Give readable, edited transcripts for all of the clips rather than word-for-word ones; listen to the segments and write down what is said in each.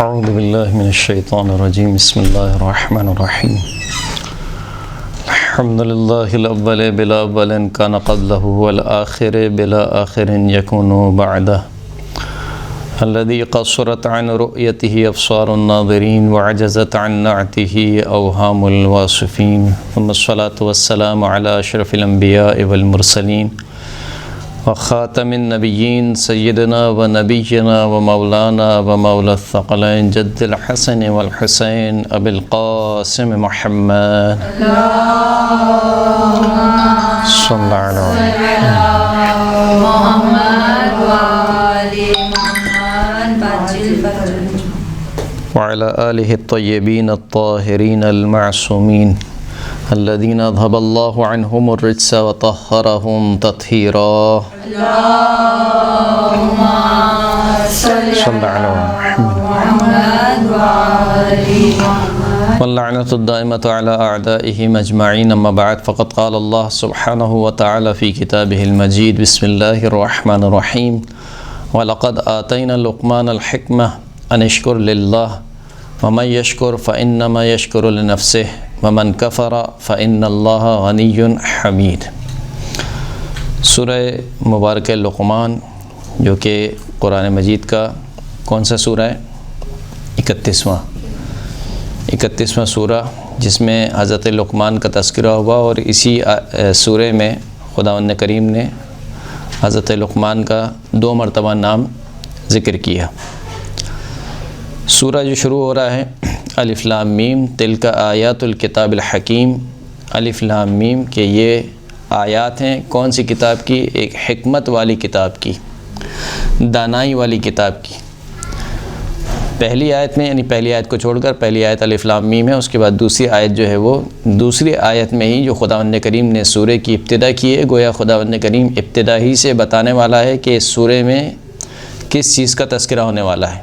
اعوذ باللہ من الشیطان الرجیم بسم اللہ الرحمن الرحیم الحمد للہ الاول بلا اول کان قبلہ والآخر بلا آخر یکون بعدہ الذي قصرت عن رؤيته أبصار الناظرين وعجزت عن نعته أوهام الواصفين ثم الصلاة والسلام على أشرف الأنبياء والمرسلين وخاتم النبيين سيدنا ونبينا ومولانا ومولى الثقلين جد الحسن والحسين أبي القاسم محمد صلى الله عليه محمد وعلى آله الطيبين الطاهرين المعصومين الذين أذهب الله عنهم الرجس وطهرهم تطهيرا اللهم صل على محمد وعلى محمد واللعنة الدائمة على أعدائهم أجمعين أما بعد فقد قال الله سبحانه وتعالى في كتابه المجيد بسم الله الرحمن الرحيم وَلَقَدْ آتَيْنَا لُقْمَانَ الْحِكْمَةَ أَنِ اشْكُرْ لِلَّهِ وَمَنْ يَشْكُرْ فَإِنَّمَا يَشْكُرُ لِنَفْسِهِ وَمَنْ كَفَرَ فَإِنَّ اللَّهَ غَنِيٌّ حَمِيدٌ سورہ مبارکہ لقمان جو کہ قرآن مجید کا کون سا سورہ ہے؟ 31واں سورہ، جس میں حضرت لقمان کا تذکرہ ہوا، اور اسی سورہ میں خداوند کریم نے حضرت لقمان کا 2 مرتبہ نام ذکر کیا۔ سورہ جو شروع ہو رہا ہے الف لام میم تلک آیات الکتاب الحکیم، الف لام میم کہ یہ آیات ہیں کون سی کتاب کی؟ ایک حکمت والی کتاب کی، دانائی والی کتاب کی۔ پہلی آیت میں، یعنی پہلی آیت کو چھوڑ کر پہلی آیت الف لام میم ہے، اس کے بعد دوسری آیت جو ہے وہ دوسری آیت میں ہی جو خداوند کریم نے سورہ کی ابتدا کی ہے، گویا خداوند کریم ابتدا ہی سے بتانے والا ہے کہ اس سورہ میں کس چیز کا تذکرہ ہونے والا ہے۔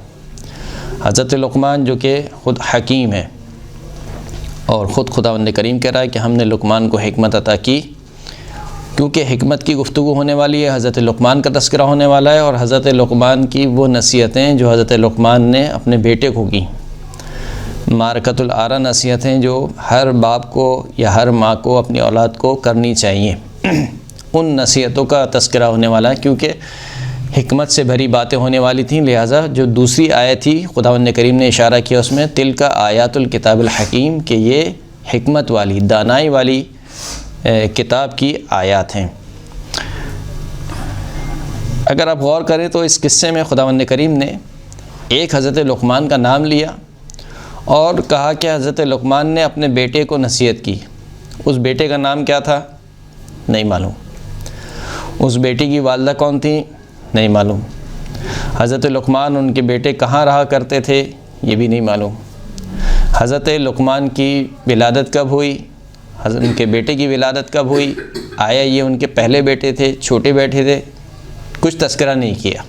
حضرت لقمان جو کہ خود حکیم ہے، اور خود خداوند کریم کہہ رہا ہے کہ ہم نے لقمان کو حکمت عطا کی، کیونکہ حکمت کی گفتگو ہونے والی ہے، حضرت لقمان کا تذکرہ ہونے والا ہے، اور حضرت لقمان کی وہ نصیحتیں جو حضرت لقمان نے اپنے بیٹے کو کی، معرکۃ الآرا نصیحتیں جو ہر باپ کو یا ہر ماں کو اپنی اولاد کو کرنی چاہیے، ان نصیحتوں کا تذکرہ ہونے والا ہے، کیونکہ حکمت سے بھری باتیں ہونے والی تھیں، لہٰذا جو دوسری آیت تھی خداوند کریم نے اشارہ کیا اس میں تلک آیات الکتاب الحکیم کہ یہ حکمت والی دانائی والی کتاب کی آیات ہیں۔ اگر آپ غور کریں تو اس قصے میں خداوند کریم نے ایک حضرت لقمان کا نام لیا اور کہا کہ حضرت لقمان نے اپنے بیٹے کو نصیحت کی۔ اس بیٹے کا نام کیا تھا؟ نہیں معلوم۔ اس بیٹی کی والدہ کون تھی؟ نہیں معلوم۔ حضرت لقمان ان کے بیٹے کہاں رہا کرتے تھے؟ یہ بھی نہیں معلوم۔ حضرت لقمان کی ولادت کب ہوئی؟ ان کے بیٹے کی ولادت کب ہوئی؟ آیا یہ ان کے پہلے بیٹے تھے، چھوٹے بیٹے تھے؟ کچھ تذکرہ نہیں کیا۔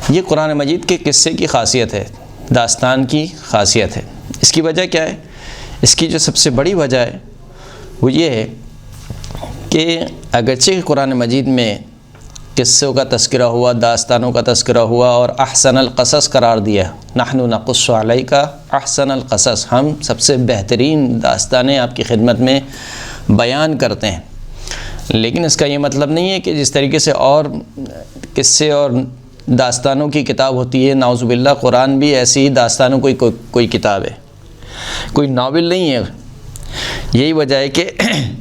یہ قرآن مجید کے قصے کی خاصیت ہے، داستان کی خاصیت ہے۔ اس کی وجہ کیا ہے؟ اس کی جو سب سے بڑی وجہ ہے وہ یہ ہے کہ اگرچہ قرآن مجید میں قصوں کا تذکرہ ہوا، داستانوں کا تذکرہ ہوا، اور احسن القصص قرار دیا، نحن نقص علیک احسن القصص، ہم سب سے بہترین داستانیں آپ کی خدمت میں بیان کرتے ہیں، لیکن اس کا یہ مطلب نہیں ہے کہ جس طریقے سے اور قصے اور داستانوں کی کتاب ہوتی ہے، نعوذ باللہ قرآن بھی ایسی ہی داستانوں کوئی کتاب ہے، کوئی ناول نہیں ہے۔ یہی وجہ ہے کہ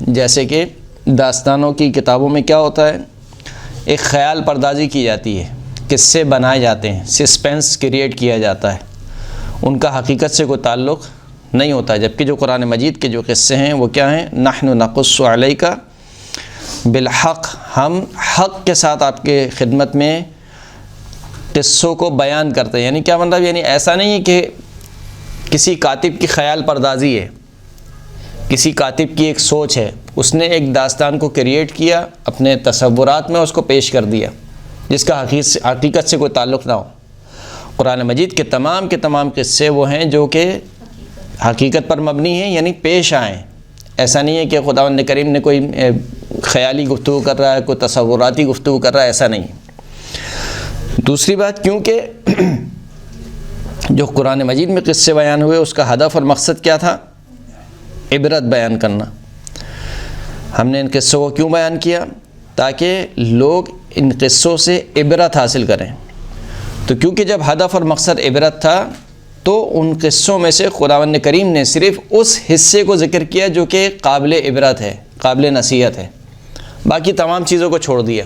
جیسے کہ داستانوں کی کتابوں میں کیا ہوتا ہے، ایک خیال پردازی کی جاتی ہے، قصے بنائے جاتے ہیں، سسپینس کریٹ کیا جاتا ہے، ان کا حقیقت سے کوئی تعلق نہیں ہوتا، جبکہ جو قرآن مجید کے جو قصے ہیں وہ کیا ہیں؟ نحن نقص علیک بالحق، ہم حق کے ساتھ آپ کے خدمت میں قصوں کو بیان کرتے ہیں۔ یعنی کیا مطلب؟ یعنی ایسا نہیں ہے کہ کسی کاتب کی خیال پردازی ہے، کسی کاتب کی ایک سوچ ہے، اس نے ایک داستان کو کریٹ کیا، اپنے تصورات میں اس کو پیش کر دیا، جس کا حقیقت سے کوئی تعلق نہ ہو۔ قرآن مجید کے تمام قصے وہ ہیں جو کہ حقیقت پر مبنی ہیں، یعنی پیش آئیں۔ ایسا نہیں ہے کہ خداوند کریم نے کوئی خیالی گفتگو کر رہا ہے، کوئی تصوراتی گفتگو کر رہا ہے، ایسا نہیں۔ دوسری بات، کیونکہ جو قرآن مجید میں قصے بیان ہوئے اس کا ہدف اور مقصد کیا تھا؟ عبرت بیان کرنا۔ ہم نے ان قصوں کو کیوں بیان کیا؟ تاکہ لوگ ان قصوں سے عبرت حاصل کریں۔ تو کیونکہ جب ہدف اور مقصد عبرت تھا تو ان قصوں میں سے خداوند کریم نے صرف اس حصے کو ذکر کیا جو کہ قابل عبرت ہے، قابل نصیحت ہے، باقی تمام چیزوں کو چھوڑ دیا۔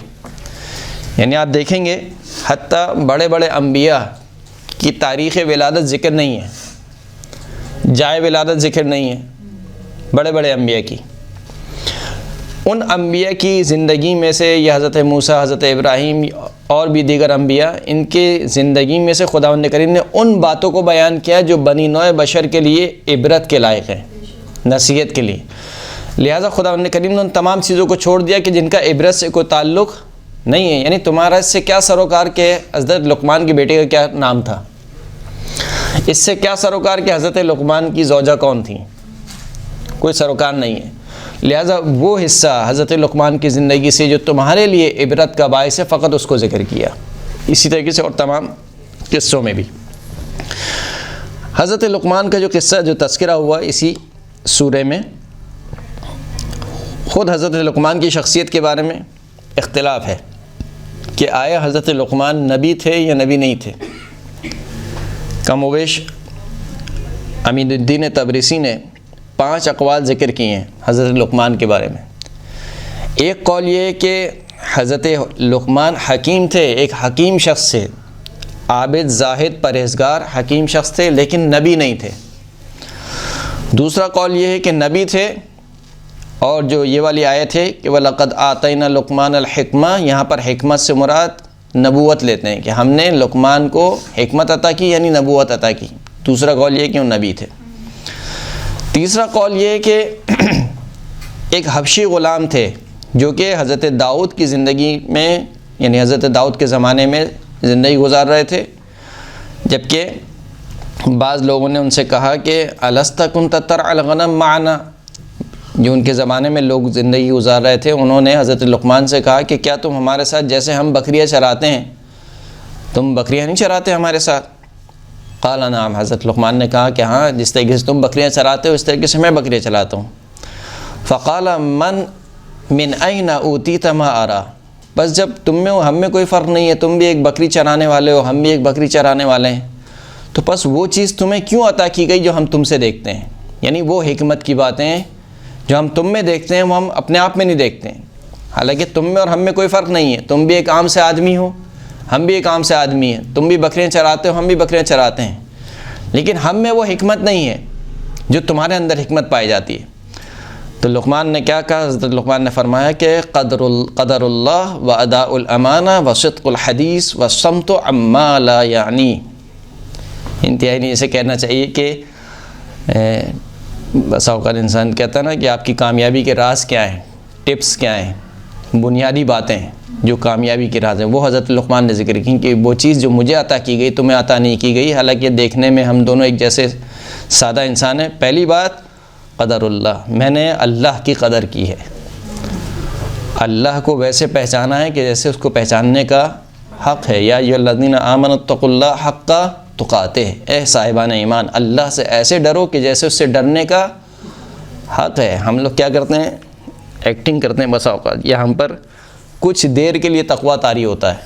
یعنی آپ دیکھیں گے حتیٰ بڑے بڑے انبیاء کی تاریخ ولادت ذکر نہیں ہے، جائے ولادت ذکر نہیں ہے بڑے بڑے انبیاء کی۔ ان انبیاء کی زندگی میں سے یہ حضرت موسیٰ، حضرت ابراہیم اور بھی دیگر انبیاء، ان کے زندگی میں سے خداوند کریم نے ان باتوں کو بیان کیا جو بنی نوع بشر کے لیے عبرت کے لائق ہیں، نصیحت کے لیے۔ لہٰذا خداوند کریم نے ان تمام چیزوں کو چھوڑ دیا کہ جن کا عبرت سے کوئی تعلق نہیں ہے۔ یعنی تمہارا اس سے کیا سروکار کہ حضرت لقمان کے بیٹے کا کیا نام تھا؟ اس سے کیا سروکار کہ حضرت لقمان کی زوجہ کون تھیں؟ کوئی سروکار نہیں ہے۔ لہٰذا وہ حصہ حضرت لقمان کی زندگی سے جو تمہارے لیے عبرت کا باعث ہے فقط اس کو ذکر کیا۔ اسی طریقے سے اور تمام قصوں میں بھی حضرت لقمان کا جو قصہ جو تذکرہ ہوا اسی سورہ میں، خود حضرت لقمان کی شخصیت کے بارے میں اختلاف ہے کہ آیا حضرت لقمان نبی تھے یا نبی نہیں تھے۔ کم و بیش امین الدین تبریسی نے 5 اقوال ذکر کیے ہیں حضرت لقمان کے بارے میں۔ ایک قول یہ ہے کہ حضرت لقمان حکیم تھے، ایک حکیم شخص تھے، عابد، زاہد، پرہیزگار حکیم شخص تھے، لیکن نبی نہیں تھے۔ دوسرا قول یہ ہے کہ نبی تھے، اور جو یہ والی آیت ہے کہ وَلَقَدْ آتَيْنَا لُقْمَانَ الْحِكْمَةَ، یہاں پر حکمت سے مراد نبوت لیتے ہیں کہ ہم نے لقمان کو حکمت عطا کی، یعنی نبوت عطا کی۔ دوسرا قول یہ ہے کہ وہ نبی تھے۔ تیسرا قول یہ ہے کہ ایک حبشی غلام تھے جو کہ حضرت داؤد کی زندگی میں، یعنی حضرت داؤد کے زمانے میں زندگی گزار رہے تھے، جبکہ بعض لوگوں نے ان سے کہا کہ الست كنت ترعى الغنم معنا، جو ان کے زمانے میں لوگ زندگی گزار رہے تھے، انہوں نے حضرت لقمان سے کہا کہ کیا تم ہمارے ساتھ جیسے ہم بکریاں چراتے ہیں تم بکریاں نہیں چراتے ہمارے ساتھ؟ قال نعم، حضرت لقمان نے کہا کہ ہاں، جس طریقے سے تم بکریاں چراتے ہو اس طریقے سے میں بکریاں چلاتا ہوں۔ فقال من أين أوتيت ما أرى، بس جب تم میں ہم میں کوئی فرق نہیں ہے، تم بھی ایک بکری چرانے والے ہو، ہم بھی ایک بکری چرانے والے ہیں، تو بس وہ چیز تمہیں کیوں عطا کی گئی جو ہم تم سے دیکھتے ہیں؟ یعنی وہ حکمت کی باتیں جو ہم تم میں دیکھتے ہیں وہ ہم اپنے آپ میں نہیں دیکھتے ہیں، حالانکہ تم میں اور ہم میں کوئی فرق نہیں ہے، تم بھی ایک عام سے آدمی ہو، ہم بھی ایک عام سے آدمی ہیں، تم بھی بکریاں چراتے ہو، ہم بھی بکریاں چراتے ہیں، لیکن ہم میں وہ حکمت نہیں ہے جو تمہارے اندر حکمت پائی جاتی ہے۔ تو لقمان نے کیا کہا؟ حضرت لقمان نے فرمایا کہ قدر اللہ و اداء الامانہ و صدق الحدیث و صمت عما لا یعنی۔ انتہائی نہیں اسے کہنا چاہیے کہ بس اوقات انسان کہتا ہے نا کہ آپ کی کامیابی کے راز کیا ہیں، ٹپس کیا ہیں، بنیادی باتیں جو کامیابی کے راز ہیں، وہ حضرت لقمان نے ذکر کی کہ وہ چیز جو مجھے عطا کی گئی تمہیں عطا نہیں کی گئی، حالانکہ دیکھنے میں ہم دونوں ایک جیسے سادہ انسان ہیں۔ پہلی بات قدر اللہ، میں نے اللہ کی قدر کی ہے، اللہ کو ویسے پہچانا ہے کہ جیسے اس کو پہچاننے کا حق ہے۔ یا ایھا الذین آمنوا اتقوا اللہ حق تقاتہ، اے صاحبان ایمان اللہ سے ایسے ڈرو کہ جیسے اس سے ڈرنے کا حق ہے۔ ہم لوگ کیا کرتے ہیں؟ ایکٹنگ کرتے ہیں بس اوقات، یا ہم پر کچھ دیر کے لیے تقویٰ طاری ہوتا ہے،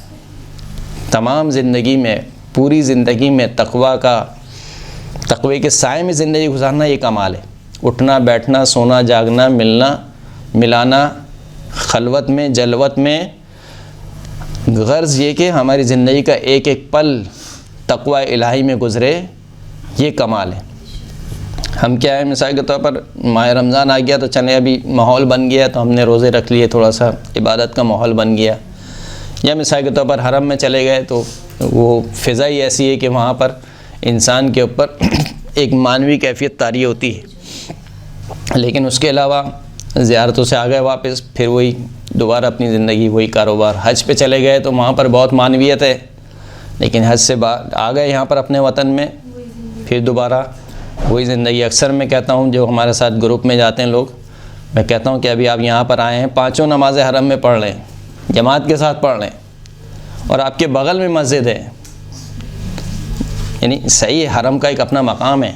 تمام زندگی میں، پوری زندگی میں تقوی کے سائے میں زندگی گزارنا یہ کمال ہے۔ اٹھنا بیٹھنا، سونا جاگنا، ملنا ملانا، خلوت میں جلوت میں، غرض یہ کہ ہماری زندگی کا ایک ایک پل تقوی الہی میں گزرے، یہ کمال ہے۔ ہم کیا ہے، مثال کے طور پر ماہ رمضان آ گیا تو چلے ابھی ماحول بن گیا تو ہم نے روزے رکھ لیے، تھوڑا سا عبادت کا ماحول بن گیا، یا مثال کے طور پر حرم میں چلے گئے تو وہ فضا ہی ایسی ہے کہ وہاں پر انسان کے اوپر ایک معنوی کیفیت طاری ہوتی ہے، لیکن اس کے علاوہ زیارتوں سے آ گئے واپس، پھر وہی دوبارہ اپنی زندگی، وہی کاروبار۔ حج پہ چلے گئے تو وہاں پر بہت معنویت ہے، لیکن حج سے آ گئے یہاں پر اپنے وطن میں، پھر دوبارہ وہی زندگی۔ اکثر میں کہتا ہوں جو ہمارے ساتھ گروپ میں جاتے ہیں لوگ، میں کہتا ہوں کہ ابھی آپ یہاں پر آئے ہیں، 5 نمازیں حرم میں پڑھ لیں، جماعت کے ساتھ پڑھ لیں، اور آپ کے بغل میں مسجد ہے، یعنی صحیح حرم کا ایک اپنا مقام ہے،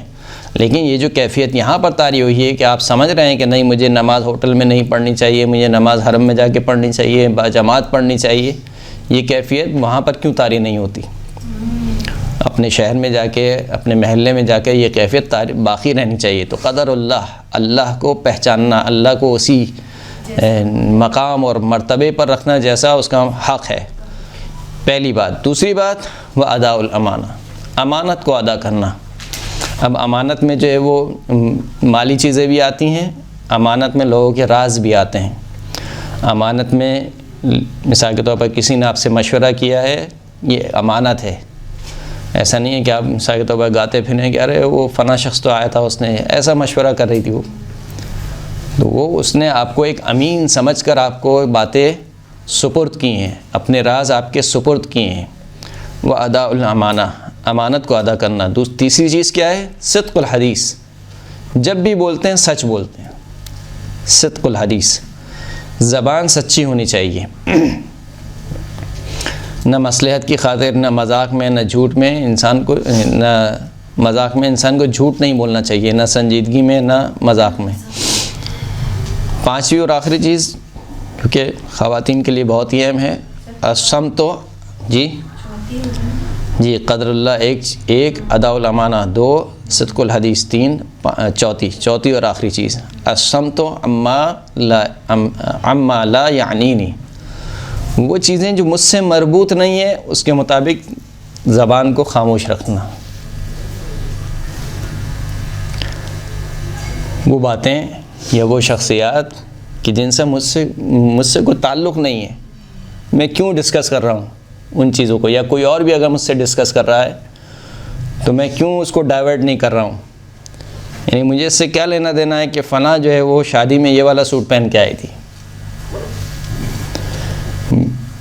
لیکن یہ جو کیفیت یہاں پر طاری ہوئی ہے کہ آپ سمجھ رہے ہیں کہ نہیں مجھے نماز ہوٹل میں نہیں پڑھنی چاہیے، مجھے نماز حرم میں جا کے پڑھنی چاہیے، باجماعت پڑھنی چاہیے، یہ کیفیت وہاں پر کیوں طاری نہیں ہوتی؟ اپنے شہر میں جا کے، اپنے محلے میں جا کے یہ کیفیت باقی رہنی چاہیے۔ تو قدر اللہ کو پہچاننا، اللہ کو اسی مقام اور مرتبے پر رکھنا جیسا اس کا حق ہے، پہلی بات۔ دوسری بات وہ ادا الامانہ، امانت کو ادا کرنا۔ اب امانت میں جو ہے وہ مالی چیزیں بھی آتی ہیں، امانت میں لوگوں کے راز بھی آتے ہیں۔ امانت میں مثال کے طور پر کسی نے آپ سے مشورہ کیا ہے، یہ امانت ہے۔ ایسا نہیں ہے کہ آپ مثال کے طور پر گاتے پھریں کہ ارے وہ فلاں شخص تو آیا تھا، اس نے ایسا مشورہ کر رہی تھی وہ، تو وہ اس نے آپ کو ایک امین سمجھ کر آپ کو باتیں سپرد کی ہیں، اپنے راز آپ کے سپرد کیے ہیں۔ وہ ادا الامانہ، امانت کو ادا کرنا۔ تیسری چیز کیا ہے؟ صدق الحدیث، جب بھی بولتے ہیں سچ بولتے ہیں۔ صدق الحدیث، زبان سچی ہونی چاہیے، نہ مصلحت کی خاطر، نہ مذاق میں، نہ جھوٹ میں انسان کو، نہ مذاق میں انسان کو جھوٹ نہیں بولنا چاہیے، نہ سنجیدگی میں، نہ مذاق میں۔ پانچویں اور آخری چیز کیونکہ خواتین کے لیے بہت ہی اہم ہے، الصمت، جی قدر اللہ ایک ادا الامانہ، 2 صدق الحدیث، 3 چوتھی اور آخری چیز الصمت عما لا یعنینی، وہ چیزیں جو مجھ سے مربوط نہیں ہیں اس کے مطابق زبان کو خاموش رکھنا۔ وہ باتیں یا وہ شخصیات کہ جن سے مجھ سے کوئی تعلق نہیں ہے، میں کیوں ڈسکس کر رہا ہوں ان چیزوں کو، یا کوئی اور بھی اگر مجھ سے ڈسکس کر رہا ہے تو میں کیوں اس کو ڈائیورٹ نہیں کر رہا ہوں؟ یعنی مجھے اس سے کیا لینا دینا ہے کہ فلاں جو ہے وہ شادی میں یہ والا سوٹ پہن کے آئی تھی،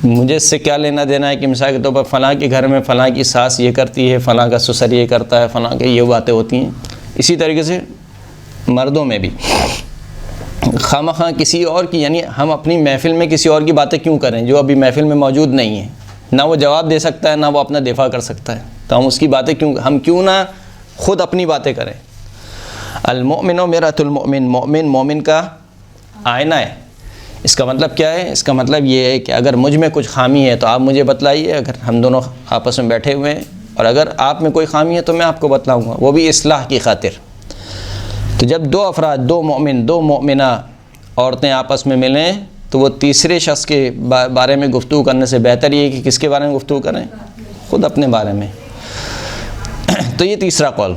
مجھے اس سے کیا لینا دینا ہے کہ مثال کے طور پر فلاں کے گھر میں فلاں کی ساس یہ کرتی ہے، فلاں کا سسر یہ کرتا ہے، فلاں کے یہ باتیں ہوتی ہیں۔ اسی طریقے سے مردوں میں بھی خواہ کسی اور کی، یعنی ہم اپنی محفل میں کسی اور کی باتیں کیوں کریں جو ابھی محفل میں موجود نہیں ہے، نہ وہ جواب دے سکتا ہے، نہ وہ اپنا دفاع کر سکتا ہے، تو ہم اس کی باتیں کیوں نہ خود اپنی باتیں کریں۔ المؤمن مرآۃ المؤمن، مومن کا آئینہ ہے۔ اس کا مطلب کیا ہے؟ اس کا مطلب یہ ہے کہ اگر مجھ میں کچھ خامی ہے تو آپ مجھے بتلائیے، اگر ہم دونوں آپس میں بیٹھے ہوئے ہیں، اور اگر آپ میں کوئی خامی ہے تو میں آپ کو بتلاؤں گا، وہ بھی اصلاح کی خاطر۔ تو جب 2 افراد، 2 مومن، 2 مومنہ عورتیں آپس میں ملیں تو وہ تیسرے شخص کے بارے میں گفتگو کرنے سے بہتر یہ ہے کہ کس کے بارے میں گفتگو کریں؟ خود اپنے بارے میں۔ تو یہ تیسرا قول،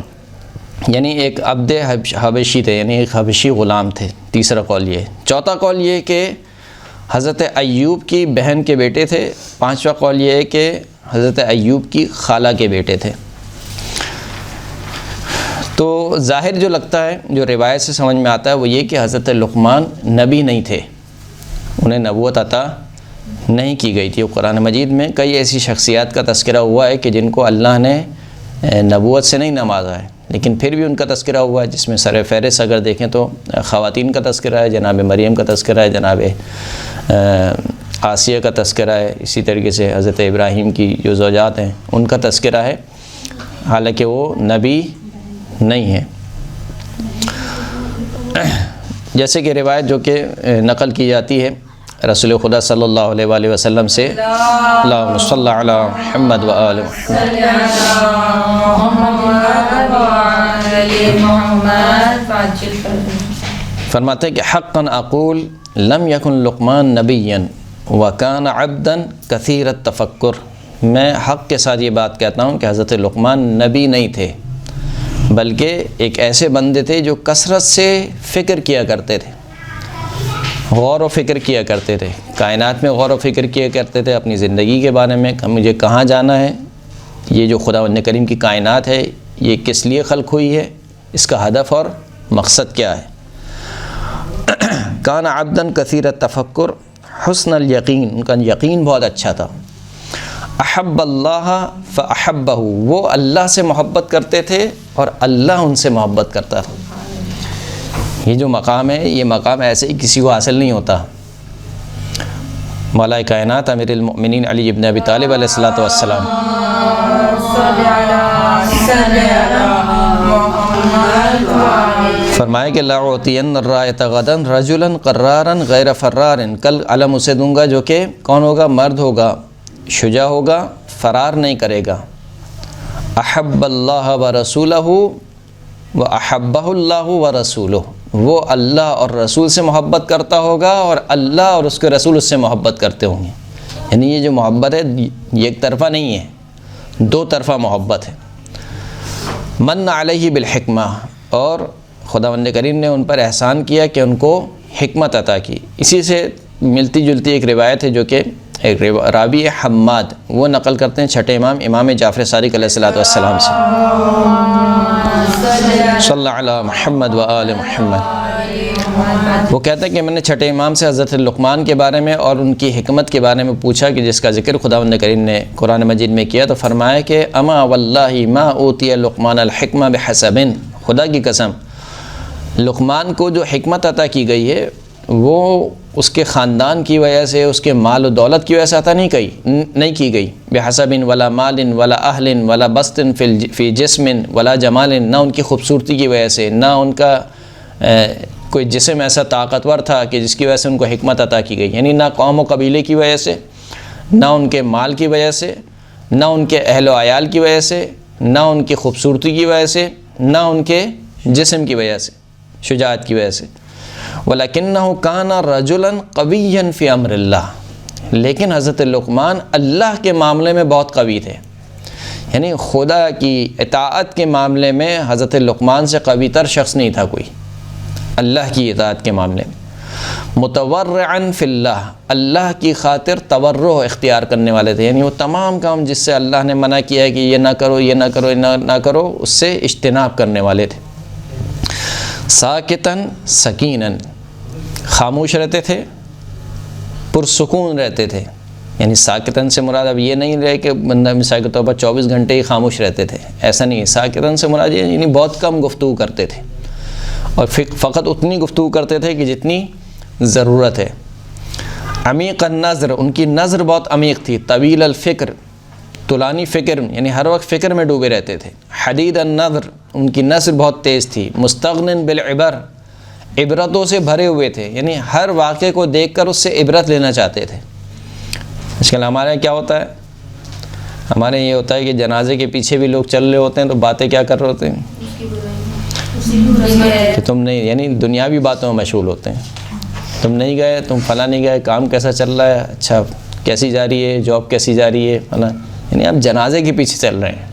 یعنی ایک عبد حبشی تھے، یعنی ایک حبشی غلام تھے، تیسرا قول یہ۔ چوتھا قول یہ کہ حضرت ایوب کی بہن کے بیٹے تھے۔ پانچواں قول یہ ہے کہ حضرت ایوب کی خالہ کے بیٹے تھے۔ تو ظاہر جو لگتا ہے، جو روایت سے سمجھ میں آتا ہے وہ یہ کہ حضرت لقمان نبی نہیں تھے، انہیں نبوت عطا نہیں کی گئی تھی۔ قرآن مجید میں کئی ایسی شخصیات کا تذکرہ ہوا ہے کہ جن کو اللہ نے نبوت سے نہیں نوازا ہے، لیکن پھر بھی ان کا تذکرہ ہوا ہے، جس میں سر فہرست اگر دیکھیں تو خواتین کا تذکرہ ہے، جناب مریم کا تذکرہ ہے، جناب آسیہ کا تذکرہ ہے، اسی طریقے سے حضرت ابراہیم کی جو زوجات ہیں ان کا تذکرہ ہے، حالانکہ وہ نبی نہیں ہے۔ جیسے کہ روایت جو کہ نقل کی جاتی ہے رسول خدا صلی اللہ علیہ وآلہ وسلم سے، اللہم صلی علی محمد و آل محمد، فرماتے ہیں کہ حقا اقول لم یکن لقمان نبیا وکان عبدا کثیر التفکر، میں حق کے ساتھ یہ بات کہتا ہوں کہ حضرت لقمان نبی نہیں تھے، بلکہ ایک ایسے بندے تھے جو کثرت سے فکر کیا کرتے تھے، غور و فکر کیا کرتے تھے، کائنات میں غور و فکر کیا کرتے تھے، اپنی زندگی کے بارے میں، مجھے کہاں جانا ہے، یہ جو خداوند کریم کی کائنات ہے یہ کس لیے خلق ہوئی ہے، اس کا ہدف اور مقصد کیا ہے۔ کان عبدا کثیر التفکر حسن الیقین، ان کا یقین بہت اچھا تھا۔ احب اللہ فاحبہ، وہ اللہ سے محبت کرتے تھے اور اللہ ان سے محبت کرتا تھا۔ یہ جو مقام ہے، یہ مقام ایسے ہی کسی کو حاصل نہیں ہوتا۔ مولا کائنات امیر المؤمنین علی ابن ابی طالب علیہ الصلوۃ والسلام فرمایا کہ لأعطین الرایۃ غدا رجلا قرارا غیر فرار، کل علم اسے دوں گا جو کہ کون ہوگا؟ مرد ہوگا، شجاع ہوگا، فرار نہیں کرے گا۔ احب اللہ ورسولہ واحبہ اللہ ورسولہ، وہ اللہ اور رسول سے محبت کرتا ہوگا اور اللہ اور اس کے رسول اس سے محبت کرتے ہوں گے۔ یعنی یہ جو محبت ہے یہ ایک طرفہ نہیں ہے، دو طرفہ محبت ہے۔ من علیہ بالحکمہ، اور خداوند کریم نے ان پر احسان کیا کہ ان کو حکمت عطا کی۔ اسی سے ملتی جلتی ایک روایت ہے جو کہ ایک راوی حماد وہ نقل کرتے ہیں چھٹے امام جعفر صادق علیہ السلام سے، صلی اللہ علی محمد و آل محمد۔ وہ کہتے ہیں کہ میں نے چھٹے امام سے حضرت لقمان کے بارے میں اور ان کی حکمت کے بارے میں پوچھا کہ جس کا ذکر خداوند کریم نے قرآن مجید میں کیا، تو فرمایا کہ اما واللہ ما اوتی لقمان الحکمہ بحسب، خدا کی قسم لقمان کو جو حکمت عطا کی گئی ہے وہ اس کے خاندان کی وجہ سے، اس کے مال و دولت کی وجہ سے عطا نہیں کی گئی۔ بحسب ولا مال ولا اہل ولا بسط فی جسم ولا جمال، نہ ان کی خوبصورتی کی وجہ سے، نہ ان کا کوئی جسم ایسا طاقتور تھا کہ جس کی وجہ سے ان کو حکمت عطا کی گئی، یعنی نہ قوم و قبیلے کی وجہ سے، نہ ان کے مال کی وجہ سے، نہ ان کے اہل و عیال کی وجہ سے، نہ ان کی خوبصورتی کی وجہ سے، نہ ان کے جسم کی وجہ سے، شجاعت کی وجہ سے۔ وَلَكِنَّهُ كَانَ رَجُلًا قَوِيًّا فِي أَمْرِ اللَّهِ، لیکن حضرت لقمان اللہ کے معاملے میں بہت قوی تھے، یعنی خدا کی اطاعت کے معاملے میں حضرت لقمان سے قوی تر شخص نہیں تھا کوئی، اللہ کی اطاعت کے معاملے میں۔ متورعاً فی اللہ، اللہ کی خاطر تورع اختیار کرنے والے تھے، یعنی وہ تمام کام جس سے اللہ نے منع کیا ہے کہ یہ نہ کرو، یہ نہ کرو، یہ نہ کرو، اس سے اجتناب کرنے والے تھے۔ ساکتاً سکیناً، خاموش رہتے تھے، پرسکون رہتے تھے، یعنی ساکتاً سے مراد اب یہ نہیں رہے کہ بندہ مثال کے طور پر 24 گھنٹے ہی خاموش رہتے تھے، ایسا نہیں ہے۔ ساکتاً سے مراد یہ یعنی بہت کم گفتگو کرتے تھے اور فقط اتنی گفتگو کرتے تھے کہ جتنی ضرورت ہے۔ عمیق النظر، ان کی نظر بہت عمیق تھی۔ طویل الفکر، طولانی فکر، یعنی ہر وقت فکر میں ڈوبے رہتے تھے۔ حدید النظر، ان کی نظر بہت تیز تھی۔ مستغن بالعبر، عبرتوں سے بھرے ہوئے تھے، یعنی ہر واقعے کو دیکھ کر اس سے عبرت لینا چاہتے تھے۔ اس کے ہمارے یہاں کیا ہوتا ہے؟ ہمارے یہ ہوتا ہے کہ جنازے کے پیچھے بھی لوگ چل رہے ہوتے ہیں تو باتیں کیا کر رہے ہوتے ہیں کہ تم نہیں، یعنی دنیاوی باتوں میں مشغول ہوتے ہیں۔ تم نہیں گئے، تم فلاں نہیں گئے، کام کیسا چل رہا ہے، اچھا کیسی جا رہی ہے، جاب کیسی جا رہی ہے، فلاں، یعنی آپ جنازے کے پیچھے چل رہے ہیں۔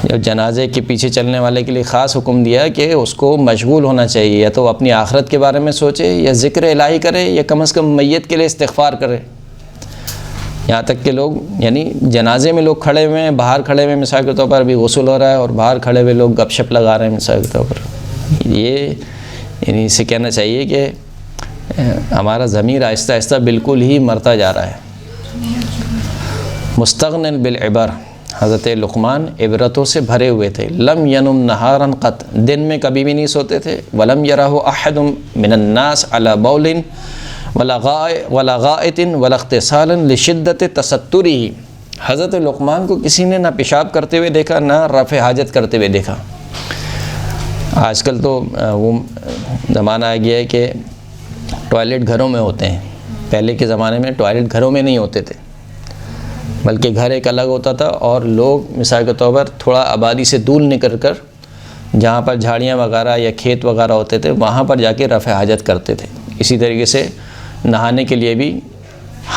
جب جنازے کے پیچھے چلنے والے کے لیے خاص حکم دیا کہ اس کو مشغول ہونا چاہیے، یا تو اپنی آخرت کے بارے میں سوچے، یا ذکر الہی کرے، یا کم از کم میت کے لیے استغفار کرے۔ یہاں تک کہ لوگ، یعنی جنازے میں لوگ کھڑے ہوئے ہیں، باہر کھڑے ہوئے ہیں، مثال کے طور پر ابھی غسل ہو رہا ہے اور باہر کھڑے ہوئے لوگ گپ شپ لگا رہے ہیں مثال کے طور پر۔ یہ یعنی اسے کہنا چاہیے کہ ہمارا ضمیر آہستہ آہستہ بالکل ہی مرتا جا رہا ہے۔ مستغن بالعبر، حضرت لقمان عبرتوں سے بھرے ہوئے تھے۔ لم ینم نہارا قط، دن میں کبھی بھی نہیں سوتے تھے۔ ولم یرہ احد من الناس علی بول ولا غائط ولا اغتسال لشدت تسترہ، حضرت لقمان کو کسی نے نہ پیشاب کرتے ہوئے دیکھا، نہ رفع حاجت کرتے ہوئے دیکھا۔ آج کل تو وہ زمانہ آ گیا ہے کہ ٹوائلٹ گھروں میں ہوتے ہیں، پہلے کے زمانے میں ٹوائلٹ گھروں میں نہیں ہوتے تھے، بلکہ گھر ایک الگ ہوتا تھا اور لوگ مثال کے طور پر تھوڑا آبادی سے دور نکل کر جہاں پر جھاڑیاں وغیرہ یا کھیت وغیرہ ہوتے تھے وہاں پر جا کے رفع حاجت کرتے تھے۔ اسی طریقے سے نہانے کے لیے بھی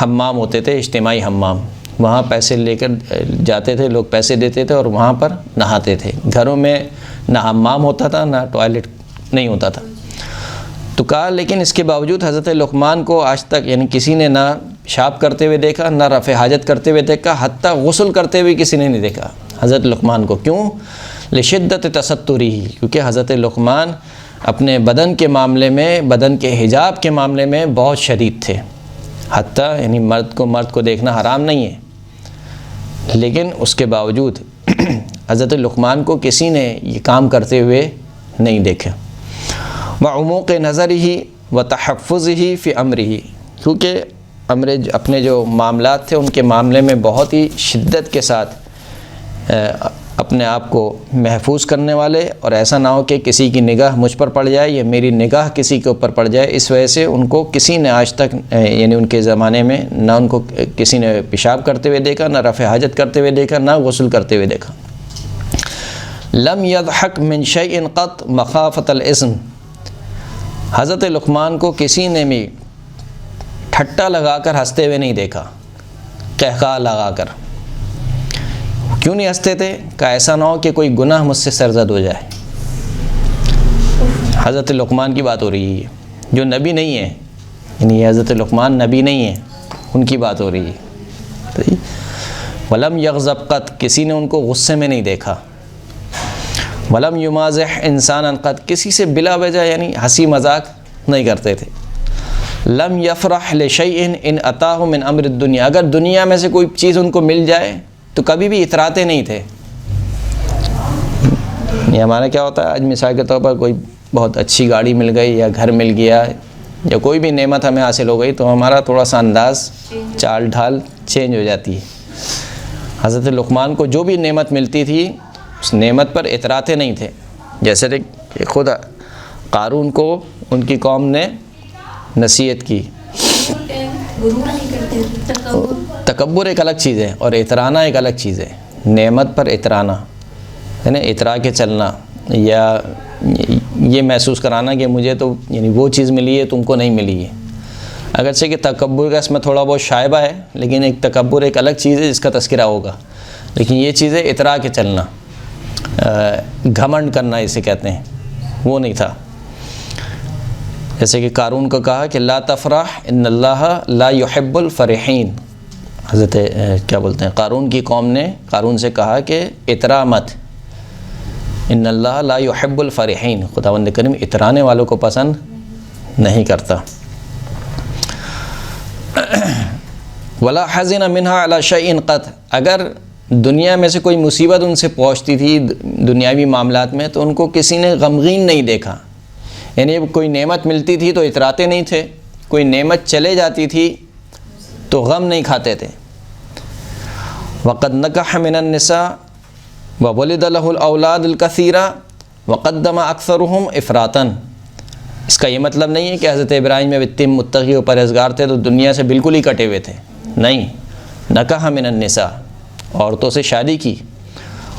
حمام ہوتے تھے، اجتماعی حمام، وہاں پیسے لے کر جاتے تھے، لوگ پیسے دیتے تھے اور وہاں پر نہاتے تھے۔ گھروں میں نہ حمام ہوتا تھا، نہ ٹوائلٹ نہیں ہوتا تھا۔ تو کہا لیکن اس کے باوجود حضرت لقمان کو آج تک یعنی کسی نے نہ پیشاب کرتے ہوئے دیکھا، نہ رفع حاجت کرتے ہوئے دیکھا، حتیٰ غسل کرتے ہوئے کسی نے نہیں دیکھا حضرت لقمان کو۔ کیوں؟ لشدت تسترہ، کیونکہ حضرت لقمان اپنے بدن کے معاملے میں، بدن کے حجاب کے معاملے میں بہت شدید تھے، حتیٰ یعنی مرد کو دیکھنا حرام نہیں ہے، لیکن اس کے باوجود حضرت لقمان کو کسی نے یہ کام کرتے ہوئے نہیں دیکھا۔ وعموق نظرہ وتحفظہ فی امرہ، کیونکہ اپنے جو معاملات تھے ان کے معاملے میں بہت ہی شدت کے ساتھ اپنے آپ کو محفوظ کرنے والے، اور ایسا نہ ہو کہ کسی کی نگاہ مجھ پر پڑ جائے یا میری نگاہ کسی کے اوپر پڑ جائے، اس وجہ سے ان کو کسی نے آج تک یعنی ان کے زمانے میں نہ ان کو کسی نے پیشاب کرتے ہوئے دیکھا، نہ رفع حاجت کرتے ہوئے دیکھا، نہ غسل کرتے ہوئے دیکھا۔ لم یضحک من شیء قط مخافۃ الاسم، حضرت لقمان کو کسی نے بھی ٹھٹا لگا کر ہنستے ہوئے نہیں دیکھا، قہقہ لگا کر۔ کیوں نہیں ہنستے تھے؟ کہ ایسا نہ ہو کہ کوئی گناہ مجھ سے سرزد ہو جائے۔ حضرت لقمان کی بات ہو رہی ہے، جو نبی نہیں ہے، یعنی حضرت لقمان نبی نہیں ہے، ان کی بات ہو رہی ہے۔ ولم یغضب قط، کسی نے ان کو غصے میں نہیں دیکھا۔ ولم یمازح انسانا قط، کسی سے بلا وجہ یعنی ہنسی مذاق نہیں کرتے تھے۔ لم یفرح لشیء ان اتاہ من امر الدنیا، اگر دنیا میں سے کوئی چیز ان کو مل جائے تو کبھی بھی اتراتے نہیں تھے۔ یہ ہمارا کیا ہوتا ہے آج مثال کے طور پر کوئی بہت اچھی گاڑی مل گئی یا گھر مل گیا یا کوئی بھی نعمت ہمیں حاصل ہو گئی تو ہمارا تھوڑا سا انداز چال ڈھال چینج ہو جاتی ہے۔ حضرت لقمان کو جو بھی نعمت ملتی تھی اس نعمت پر اتراتے نہیں تھے۔ جیسے کہ خود قارون کو ان کی قوم نے نصیحت کی۔ تکبر ایک الگ چیز ہے اور اترانا ایک الگ چیز ہے۔ نعمت پر اترانا یعنی اترا کے چلنا یا یہ محسوس کرانا کہ مجھے تو یعنی وہ چیز ملی ہے تم کو نہیں ملی ہے۔ اگرچہ کہ تکبر کا اس میں تھوڑا بہت شائبہ ہے، لیکن ایک تکبر ایک الگ چیز ہے جس کا تذکرہ ہوگا، لیکن یہ چیزیں اترا کے چلنا، گھمنڈ کرنا اسے کہتے ہیں، وہ نہیں تھا۔ جیسے کہ قارون کو کہا کہ لا تفرح ان اللہ لا يحب الفرحین، حضرت کیا بولتے ہیں قارون کی قوم نے قارون سے کہا کہ اترا مت، ان اللہ لا يحب الفرحین، خداوند کریم اترانے والوں کو پسند نہیں کرتا۔ ولا حزن منها على شيء قط، اگر دنیا میں سے کوئی مصیبت ان سے پہنچتی تھی دنیاوی معاملات میں تو ان کو کسی نے غمگین نہیں دیکھا، یعنی کوئی نعمت ملتی تھی تو اتراتے نہیں تھے، کوئی نعمت چلے جاتی تھی تو غم نہیں کھاتے تھے۔ وقد نکح من النساء وولد له الاولاد الكثيرہ وقدم اکثرهم افراطا، اس کا یہ مطلب نہیں ہے کہ حضرت ابراہیم میں اتنے متقی و پرہیزگار تھے تو دنیا سے بالکل ہی کٹے ہوئے تھے، نہیں، نکح من النساء، عورتوں سے شادی کی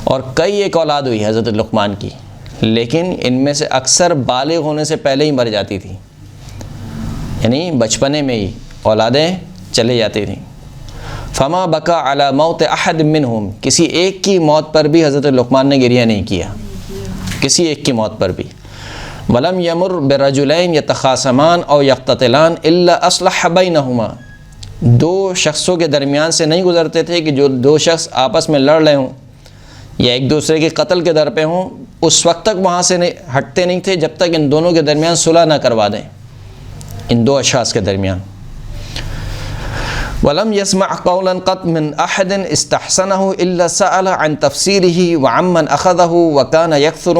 اور کئی ایک اولاد ہوئی حضرت لقمان کی، لیکن ان میں سے اکثر بالغ ہونے سے پہلے ہی مر جاتی تھی، یعنی بچپنے میں ہی اولادیں چلے جاتی تھیں۔ فما بکا علی موت احد منہم، کسی ایک کی موت پر بھی حضرت لقمان نے گریہ نہیں کیا، کسی ایک کی موت پر بھی۔ ولم یمر برجلین یتخاصمان او یقتتلان الا اصلح بینہما، دو شخصوں کے درمیان سے نہیں گزرتے تھے کہ جو دو شخص آپس میں لڑ رہے ہوں یا ایک دوسرے کے قتل کے در پہ ہوں، اس وقت تک وہاں سے ہٹتے نہیں تھے جب تک ان دونوں کے درمیان صلح نہ کروا دیں، ان دو اشخاص کے درمیان۔ وَلَمْ يَسْمَعْ قَوْلًا قَطْ مِنْ أَحَدٍ اسْتَحْسَنَهُ إِلَّا سَأَلَ عَنْ تَفْسِيرِهِ وَعَمَّنْ أَخَذَهُ وَكَانَ يَكْثُرُ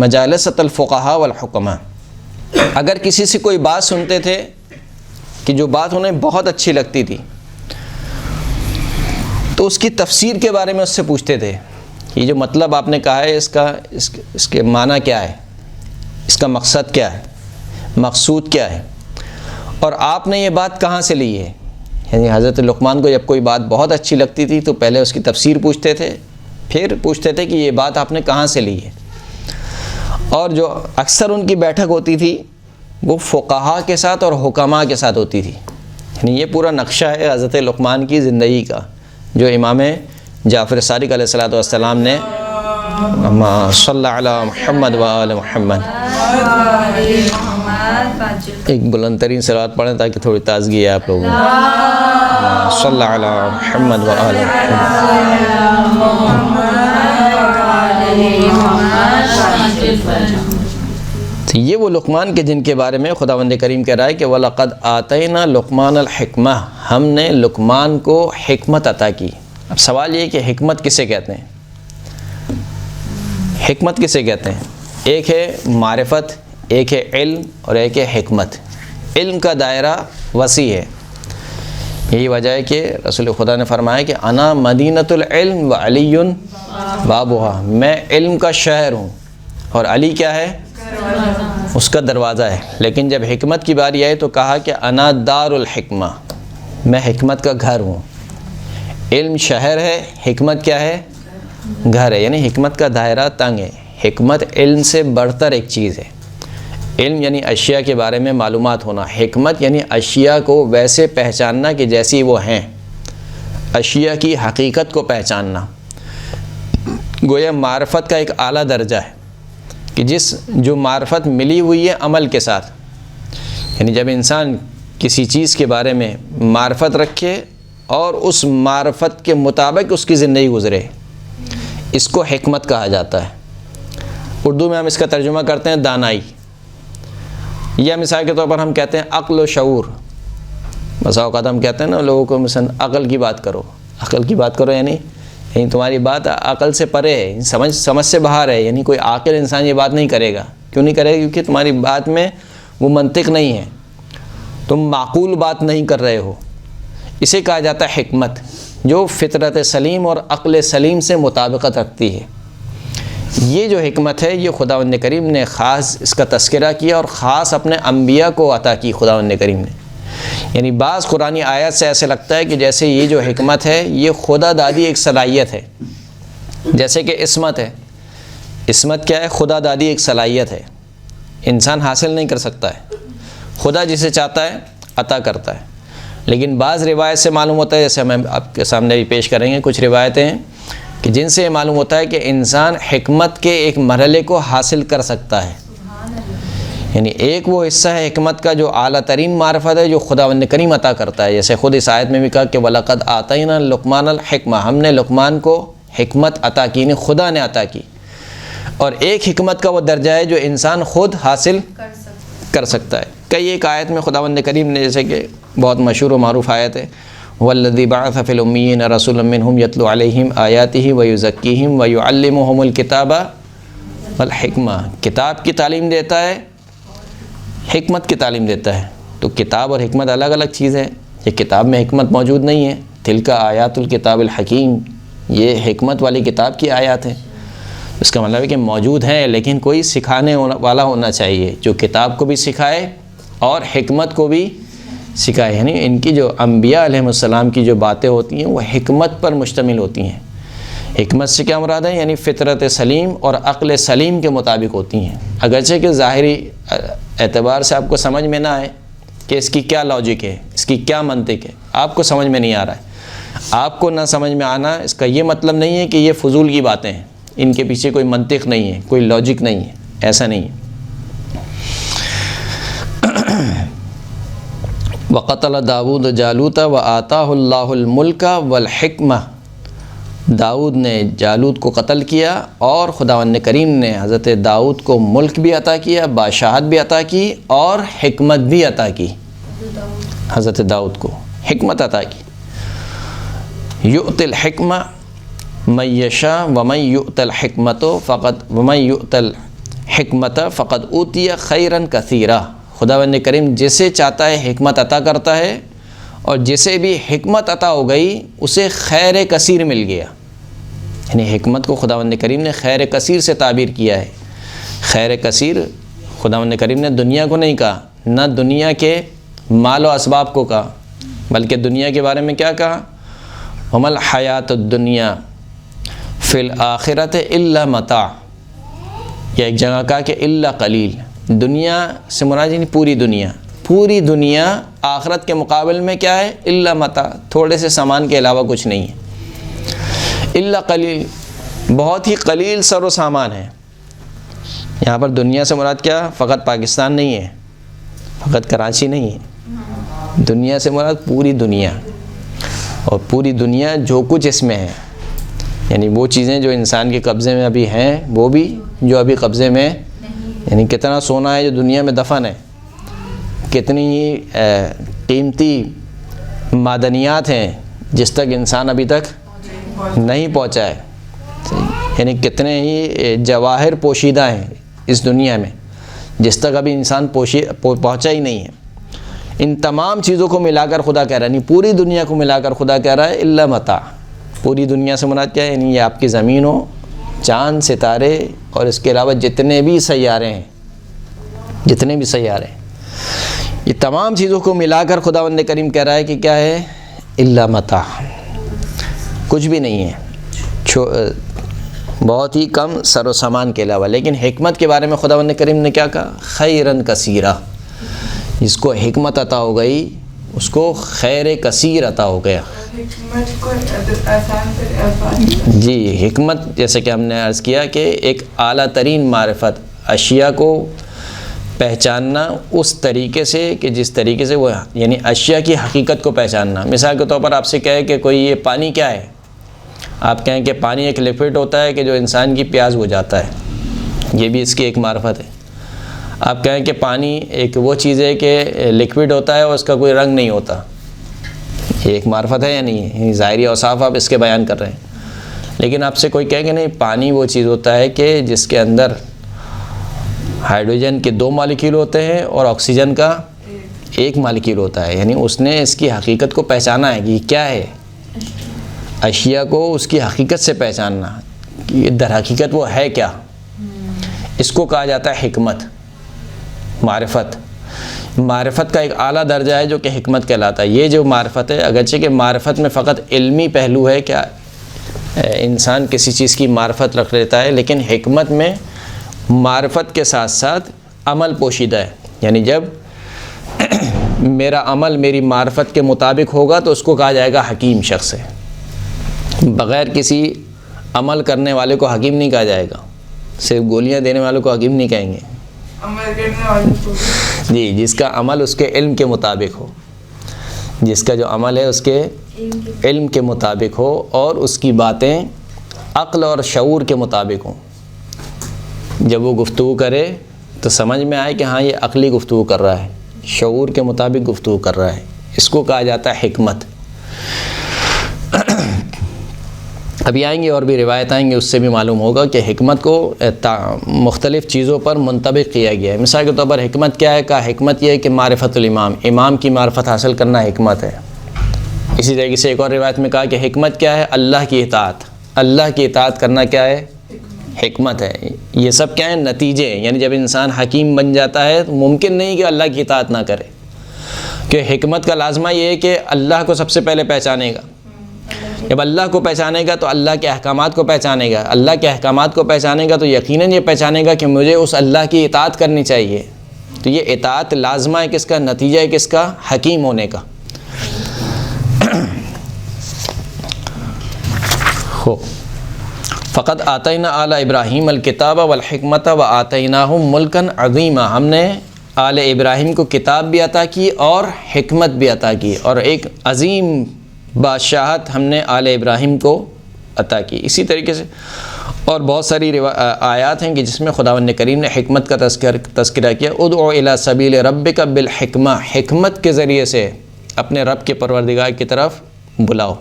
مَجَالِسَةَ الْفُقَهَاءِ وَالْحُكَمَاءِ، اگر کسی سے کوئی بات سنتے تھے کہ جو بات انہیں بہت اچھی لگتی تھی تو اس کی تفسیر کے بارے میں اس سے پوچھتے تھے، یہ جو مطلب آپ نے کہا ہے اس کے معنی کیا ہے، اس کا مقصد کیا ہے، مقصود کیا ہے، اور آپ نے یہ بات کہاں سے لی ہے۔ یعنی حضرت لقمان کو جب کوئی بات بہت اچھی لگتی تھی تو پہلے اس کی تفسیر پوچھتے تھے، پھر پوچھتے تھے کہ یہ بات آپ نے کہاں سے لی ہے۔ اور جو اکثر ان کی بیٹھک ہوتی تھی وہ فقہا کے ساتھ اور حکماء کے ساتھ ہوتی تھی، یعنی یہ پورا نقشہ ہے حضرت لقمان کی زندگی کا جو امام جعفر صادق علیہ السلام نے صلی علی محمد و آل محمد، ایک بلند ترین صلوات پڑھیں تاکہ تھوڑی تازگی ہے آپ لوگوں کو۔ صلی علی محمد و آل محمد۔ تو یہ وہ لقمان کے جن کے بارے میں خداوند کریم کہہ رہا ہے کہ وَلَقَدْ آتَيْنَا لُقْمَانَ الْحِكْمَةَ، ہم نے لقمان کو حکمت عطا کی۔ اب سوال یہ ہے کہ حکمت کسے کہتے ہیں؟ حکمت کسے کہتے ہیں؟ ایک ہے معرفت، ایک ہے علم اور ایک ہے حکمت۔ علم کا دائرہ وسیع ہے، یہی وجہ ہے کہ رسول خدا نے فرمایا کہ انا مدینۃ العلم و علی بابھا، میں علم کا شہر ہوں اور علی کیا ہے؟ اس کا دروازہ ہے۔ لیکن جب حکمت کی باری آئی تو کہا کہ انا دار الحکمہ، میں حکمت کا گھر ہوں۔ علم شہر ہے، حکمت کیا ہے؟ گھر ہے، یعنی حکمت کا دائرہ تنگ ہے۔ حکمت علم سے بڑھ کر ایک چیز ہے۔ علم یعنی اشیاء کے بارے میں معلومات ہونا، حکمت یعنی اشیاء کو ویسے پہچاننا کہ جیسی وہ ہیں، اشیاء کی حقیقت کو پہچاننا۔ گویا معرفت کا ایک اعلیٰ درجہ ہے کہ جو معرفت ملی ہوئی ہے عمل کے ساتھ، یعنی جب انسان کسی چیز کے بارے میں معرفت رکھے اور اس معرفت کے مطابق اس کی زندگی گزرے، اس کو حکمت کہا جاتا ہے۔ اردو میں ہم اس کا ترجمہ کرتے ہیں دانائی، یا مثال کے طور پر ہم کہتے ہیں عقل و شعور۔ بسا اوقات ہم کہتے ہیں نا لوگوں کو مثلا عقل کی بات کرو، عقل کی بات کرو یعنی تمہاری بات عقل سے پرے ہے، سمجھ سے باہر ہے، یعنی کوئی عاقل انسان یہ بات نہیں کرے گا۔ کیوں نہیں کرے گا؟ کیونکہ تمہاری بات میں وہ منطق نہیں ہے، تم معقول بات نہیں کر رہے ہو۔ اسے کہا جاتا ہے حکمت، جو فطرت سلیم اور عقل سلیم سے مطابقت رکھتی ہے۔ یہ جو حکمت ہے یہ خداوند کریم نے خاص اس کا تذکرہ کیا اور خاص اپنے انبیاء کو عطا کی خداوند کریم نے۔ یعنی بعض قرآنی آیت سے ایسے لگتا ہے کہ جیسے یہ جو حکمت ہے یہ خدا دادی ایک صلاحیت ہے، جیسے کہ عصمت ہے۔ عصمت کیا ہے؟ خدا دادی ایک صلاحیت ہے، انسان حاصل نہیں کر سکتا ہے، خدا جسے چاہتا ہے عطا کرتا ہے۔ لیکن بعض روایت سے معلوم ہوتا ہے، جیسے ہم آپ کے سامنے بھی پیش کریں گے کچھ روایتیں ہیں کہ جن سے معلوم ہوتا ہے کہ انسان حکمت کے ایک مرحلے کو حاصل کر سکتا ہے۔ یعنی ایک وہ حصہ ہے حکمت کا جو اعلیٰ ترین معرفت ہے جو خداوند کریم عطا کرتا ہے، جیسے خود اس آیت میں بھی کہا کہ وَلَقَدْ آتَيْنَا لُقْمَانَ الْحِکْمَةَ، ہم نے لقمان کو حکمت عطا کی، یعنی خدا نے عطا کی۔ اور ایک حکمت کا وہ درجہ ہے جو انسان خود حاصل کر سکتا ہے۔ کئی ایک آیت میں خداوند کریم نے، جیسے کہ بہت مشہور و معروف آیت ہے وَالَّذِي بَعَثَ فِي الْأُمِّيِّينَ رَسُولًا مِّنْهُمْ يَتْلُو عَلَيْهِمْ آيَاتِهِ وَيُزَكِّيهِمْ وَيُعَلِّمُهُمُ الْكِتَابَ وَالْحِکْمَةَ، کتاب کی تعلیم دیتا ہے، حکمت کی تعلیم دیتا ہے۔ تو کتاب اور حکمت الگ الگ چیز ہے۔ یہ کتاب میں حکمت موجود نہیں ہے، تلک آیات الکتاب الحکیم، یہ حکمت والی کتاب کی آیات ہیں۔ اس کا مطلب ہے کہ موجود ہیں لیکن کوئی سکھانے والا ہونا چاہیے جو کتاب کو بھی سکھائے اور حکمت کو بھی سکھائے۔ یعنی ان کی جو انبیاء علیہ السلام کی جو باتیں ہوتی ہیں وہ حکمت پر مشتمل ہوتی ہیں۔ حکمت سے کیا مراد ہے؟ یعنی فطرت سلیم اور عقل سلیم کے مطابق ہوتی ہیں، اگرچہ کہ ظاہری اعتبار سے آپ کو سمجھ میں نہ آئے کہ اس کی کیا لاجک ہے، اس کی کیا منطق ہے، آپ کو سمجھ میں نہیں آ رہا ہے۔ آپ کو نہ سمجھ میں آنا اس کا یہ مطلب نہیں ہے کہ یہ فضول کی باتیں ہیں، ان کے پیچھے کوئی منطق نہیں ہے، کوئی لاجک نہیں ہے، ایسا نہیں ہے۔ وَقَتَلَ داؤد جالوت وَآتَاهُ اللَّهُ الْمُلْكَ وَالْحِکْمَةَ، داؤد نے جالوت کو قتل کیا اور خداوند کریم نے حضرت داؤد کو ملک بھی عطا کیا، بادشاہت بھی عطا کی اور حکمت بھی عطا کی۔ حضرت داؤد کو حکمت عطا کی۔ یؤتی الحکمہ من یشاء ومن یؤت الحکمۃ فقد اوتی خیرا کثیرا، خداوند کریم جسے چاہتا ہے حکمت عطا کرتا ہے اور جسے بھی حکمت عطا ہو گئی اسے خیر کثیر مل گیا۔ یعنی حکمت کو خداوند کریم نے خیر کثیر سے تعبیر کیا ہے۔ خیر کثیر خداوند کریم نے دنیا کو نہیں کہا، نہ دنیا کے مال و اسباب کو کہا، بلکہ دنیا کے بارے میں کیا کہا؟ وَمَا الْحَيَاةُ الدُّنْيَا فِي الْآخِرَةِ إِلَّا مَتَاعٌ، یا ایک جگہ کہا کہ الا قلیل، دنیا سے مراد یعنی پوری دنیا آخرت کے مقابل میں کیا ہے؟ الا متاع، تھوڑے سے سامان کے علاوہ کچھ نہیں ہے۔ الا قلیل، بہت ہی قلیل سر و سامان ہے۔ یہاں پر دنیا سے مراد کیا؟ فقط پاکستان نہیں ہے، فقط کراچی نہیں ہے، دنیا سے مراد پوری دنیا، اور پوری دنیا جو کچھ اس میں ہے، یعنی وہ چیزیں جو انسان کے قبضے میں ابھی ہیں وہ بھی جو ابھی قبضے میں، یعنی کتنا سونا ہے جو دنیا میں دفن ہے، کتنی قیمتی معدنیات ہیں جس تک انسان ابھی تک نہیں پہنچا ہے، یعنی کتنے ہی جواہر پوشیدہ ہیں اس دنیا میں جس تک ابھی انسان پہنچا ہی نہیں ہے۔ ان تمام چیزوں کو ملا کر خدا کہہ رہا ہے، نہیں پوری دنیا کو ملا کر خدا کہہ رہا ہے الا متاع. پوری دنیا سے مراد کیا ہے؟ یعنی یہ آپ کی زمین ہو، چاند، ستارے اور اس کے علاوہ جتنے بھی سیارے ہیں، جتنے بھی سیارے ہیں، یہ تمام چیزوں کو ملا کر خداوند کریم کہہ رہا ہے کہ کیا ہے؟ الا متاع، کچھ بھی نہیں ہے، بہت ہی کم سر و سامان کے علاوہ. لیکن حکمت کے بارے میں خداوند کریم نے کیا کہا؟ خیرن کثیرہ. جس کو حکمت عطا ہو گئی اس کو خیر کثیر عطا ہو گیا. جی، حکمت جیسے کہ ہم نے عرض کیا کہ ایک اعلیٰ ترین معرفت، اشیاء کو پہچاننا اس طریقے سے کہ جس طریقے سے وہ، یعنی اشیاء کی حقیقت کو پہچاننا. مثال کے طور پر آپ سے کہے کہ کوئی یہ پانی کیا ہے، آپ کہیں کہ پانی ایک لکوڈ ہوتا ہے کہ جو انسان کی پیاس بجھاتا ہے، یہ بھی اس کی ایک معرفت ہے. آپ کہیں کہ پانی ایک وہ چیز ہے کہ لکوڈ ہوتا ہے اور اس کا کوئی رنگ نہیں ہوتا، یہ ایک معرفت ہے یا نہیں ہے؟ ظاہری اوصاف آپ اس کے بیان کر رہے ہیں. لیکن آپ سے کوئی کہے کہ نہیں، پانی وہ چیز ہوتا ہے کہ جس کے اندر ہائیڈروجن کے 2 مالیکیول ہوتے ہیں اور آکسیجن کا 1 مالیکیول ہوتا ہے. یعنی اس نے اس کی حقیقت کو پہچانا ہے کہ یہ کیا ہے، اشیاء کو اس کی حقیقت سے پہچاننا کہ در حقیقت وہ ہے کیا. اس کو کہا جاتا ہے حکمت، معرفت. معرفت کا ایک اعلیٰ درجہ ہے جو کہ حکمت کہلاتا ہے. یہ جو معرفت ہے، اگرچہ کہ معرفت میں فقط علمی پہلو ہے کہ انسان کسی چیز کی معرفت رکھ لیتا ہے، لیکن حکمت میں معرفت کے ساتھ ساتھ عمل پوشیدہ ہے. یعنی جب میرا عمل میری معرفت کے مطابق ہوگا تو اس کو کہا جائے گا حکیم شخص ہے. بغیر کسی عمل کرنے والے کو حکیم نہیں کہا جائے گا. صرف گولیاں دینے والوں کو حکیم نہیں کہیں گے. جی، جس کا عمل اس کے علم کے مطابق ہو، جس کا جو عمل ہے اس کے علم کے مطابق ہو اور اس کی باتیں عقل اور شعور کے مطابق ہوں. جب وہ گفتگو کرے تو سمجھ میں آئے کہ ہاں یہ عقلی گفتگو کر رہا ہے، شعور کے مطابق گفتگو کر رہا ہے. اس کو کہا جاتا ہے حکمت. ابھی آئیں گے اور بھی روایت آئیں گے، اس سے بھی معلوم ہوگا کہ حکمت کو مختلف چیزوں پر منطبق کیا گیا ہے. مثال کے طور پر حکمت کیا ہے؟ کہا حکمت یہ ہے کہ معرفت الامام، امام کی معرفت حاصل کرنا حکمت ہے. اسی طریقے سے ایک اور روایت میں کہا کہ حکمت کیا ہے؟ اللہ کی اطاعت. اللہ کی اطاعت کرنا کیا ہے؟ حکمت ہے. یہ سب کیا ہیں؟ نتیجے ہیں. یعنی جب انسان حکیم بن جاتا ہے تو ممکن نہیں کہ اللہ کی اطاعت نہ کرے، کہ حکمت کا لازمہ یہ ہے کہ اللہ کو سب سے پہلے پہچانے گا. جب اللہ کو پہچانے گا تو اللہ کے احکامات کو پہچانے گا. اللہ کے احکامات کو پہچانے گا تو یقیناً یہ پہچانے گا کہ مجھے اس اللہ کی اطاعت کرنی چاہیے. تو یہ اطاعت لازمہ ہے کس کا؟ نتیجہ ہے کس کا؟ حکیم ہونے کا. فقط آتینا آل ابراہیم الکتاب والحکمت و آتیناہم ملکا عظیما. ہم نے آل ابراہیم کو کتاب بھی عطا کی اور حکمت بھی عطا کی، اور ایک عظیم بادشاہت ہم نے آل ابراہیم کو عطا کی. اسی طریقے سے اور بہت ساری آیات ہیں کہ جس میں خداوند کریم نے حکمت کا تذکرہ کیا. ادعو الی سبیل ربک بالحکمہ، حکمت کے ذریعے سے اپنے رب کے پروردگار کی طرف بلاؤ.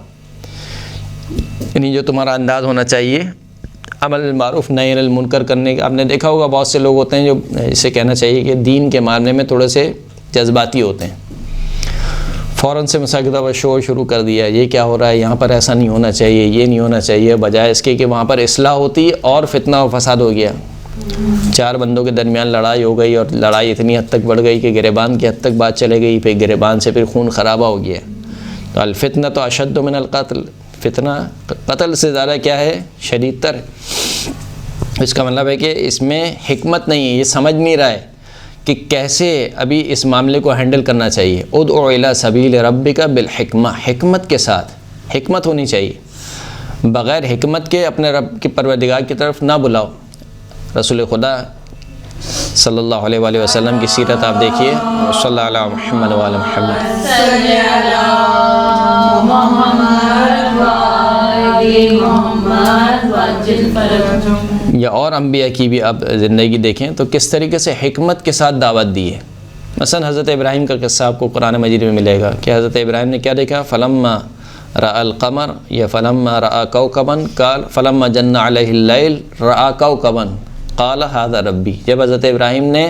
یعنی جو تمہارا انداز ہونا چاہیے عمل المعروف نہی عن المنکر کرنے کا. آپ نے دیکھا ہوگا بہت سے لوگ ہوتے ہیں جو اسے کہنا چاہیے کہ دین کے معاملے میں تھوڑے سے جذباتی ہوتے ہیں. فوراً سے مثال کے طور پر شور شروع کر دیا، یہ کیا ہو رہا ہے، یہاں پر ایسا نہیں ہونا چاہیے، یہ نہیں ہونا چاہیے، بجائے اس کے کہ وہاں پر اصلاح ہوتی اور فتنہ و فساد ہو گیا. 4 بندوں کے درمیان لڑائی ہو گئی اور لڑائی اتنی حد تک بڑھ گئی کہ گریبان کی حد تک بات چلے گئی، پھر گریبان سے پھر خون خرابہ ہو گیا. تو الفتنہ تو اشد من القتل، فتنہ قتل سے زیادہ کیا ہے؟ شدید تر. اس کا مطلب ہے کہ اس میں حکمت نہیں ہے، یہ سمجھ نہیں رہا ہے کہ کیسے ابھی اس معاملے کو ہینڈل کرنا چاہیے. ادعو الی سبیل ربک بالحکمہ، حکمت کے ساتھ. حکمت ہونی چاہیے. بغیر حکمت کے اپنے رب کے پروردگار کی طرف نہ بلاؤ. رسول خدا صلی اللہ علیہ وآلہ وسلم کی سیرت آپ دیکھیے. صلی اللہ علیہ محمد وعلی محمد. یا اور انبیاء کی بھی آپ زندگی دیکھیں تو کس طریقے سے حکمت کے ساتھ دعوت دی ہے. مثلا حضرت ابراہیم کا قصہ آپ کو قرآن مجید میں ملے گا کہ حضرت ابراہیم نے کیا دیکھا؟ فلما رأى القمر یا فلما رأى کوكبا قال فلما جن علیہ اللیل رأى کوكبا قال هذا ربی. جب حضرت ابراہیم نے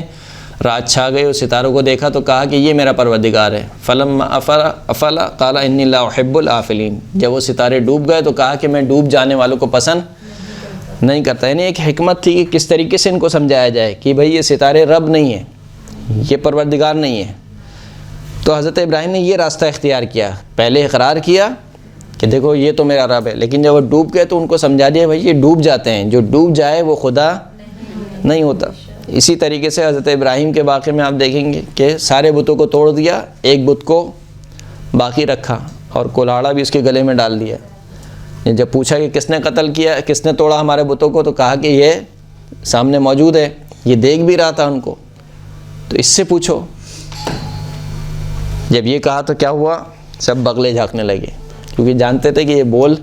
رات چھا گئی اور ستاروں کو دیکھا تو کہا کہ یہ میرا پروردگار ہے. فلما افلا قال انی لا احب الافلین. جب وہ ستارے ڈوب گئے تو کہا کہ میں ڈوب جانے والوں کو پسند نہیں کرتا. یعنی ایک حکمت تھی کہ کس طریقے سے ان کو سمجھایا جائے کہ بھائی یہ ستارے رب نہیں ہیں, یہ پروردگار نہیں ہے. تو حضرت ابراہیم نے یہ راستہ اختیار کیا, پہلے اقرار کیا کہ دیکھو یہ تو میرا رب ہے, لیکن جب وہ ڈوب گئے تو ان کو سمجھا دیا بھائی یہ ڈوب جاتے ہیں, جو ڈوب جائے وہ خدا نہیں ہوتا. اسی طریقے سے حضرت ابراہیم کے واقعے میں آپ دیکھیں گے کہ سارے بتوں کو توڑ دیا, ایک بت کو باقی رکھا اور کلاڑا بھی اس کے گلے میں ڈال دیا. جب پوچھا کہ کس نے قتل کیا, کس نے توڑا ہمارے بتوں کو, تو کہا کہ یہ سامنے موجود ہے, یہ دیکھ بھی رہا تھا ان کو, تو اس سے پوچھو. جب یہ کہا تو کیا ہوا, سب بغلے جھانکنے لگے, کیونکہ جانتے تھے کہ یہ بول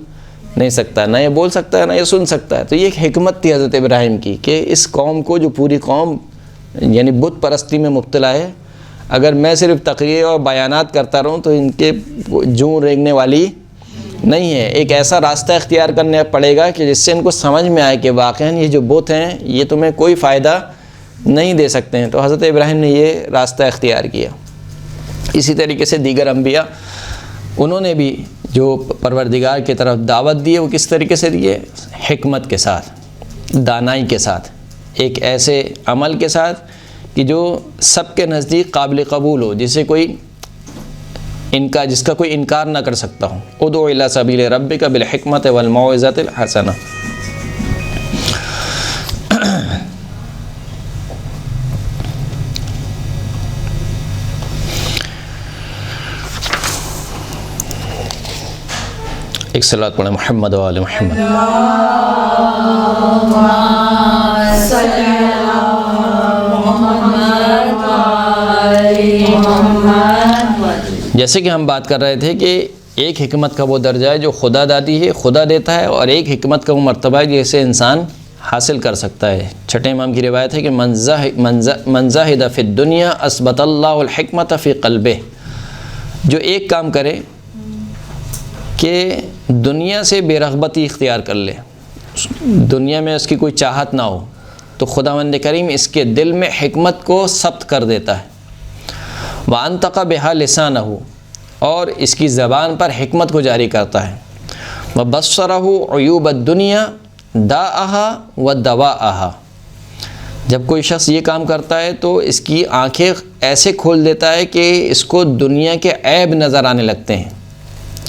نہیں سکتا, نہ یہ بول سکتا ہے نہ یہ سن سکتا ہے. تو یہ ایک حکمت تھی حضرت ابراہیم کی کہ اس قوم کو, جو پوری قوم یعنی بت پرستی میں مبتلا ہے, اگر میں صرف تقریر اور بیانات کرتا رہوں تو ان کے جوں رینگنے والی نہیں ہے. ایک ایسا راستہ اختیار کرنا پڑے گا کہ جس سے ان کو سمجھ میں آئے کہ واقعاً یہ جو بت ہیں یہ تمہیں کوئی فائدہ نہیں دے سکتے ہیں. تو حضرت ابراہیم نے یہ راستہ اختیار کیا. اسی طریقے سے دیگر انبیاء, انہوں نے بھی جو پروردگار کی طرف دعوت دی ہے وہ کس طریقے سے دی ہے, حکمت کے ساتھ, دانائی کے ساتھ, ایک ایسے عمل کے ساتھ کہ جو سب کے نزدیک قابل قبول ہو, جس کا کوئی انکار نہ کر سکتا ہوں. ادعو الی سبیل ربک بالحکمت والموعظۃ الحسنہ. ایک صلوات پڑھیں محمد و آل محمد. جیسے کہ ہم بات کر رہے تھے کہ ایک حکمت کا وہ درجہ ہے جو خدا داتی ہے, خدا دیتا ہے, اور ایک حکمت کا وہ مرتبہ ہے جسے انسان حاصل کر سکتا ہے. چھٹے امام کی روایت ہے کہ من زاہد فی الدنیا اثبت اللہ الحکمت فی قلبہ. جو ایک کام کرے کہ دنیا سے بے رغبتی اختیار کر لے, دنیا میں اس کی کوئی چاہت نہ ہو, تو خداوند کریم اس کے دل میں حکمت کو ثبت کر دیتا ہے. وَأَنْتَقَ بِهَا لِسَانَهُ, اور اس کی زبان پر حکمت کو جاری کرتا ہے. وَبَصَّرَهُ عُيُوبَ الدُّنْيَا دَاءَهَا وَدَوَاءَهَا. جب کوئی شخص یہ کام کرتا ہے تو اس کی آنکھیں ایسے کھول دیتا ہے کہ اس کو دنیا کے عیب نظر آنے لگتے ہیں.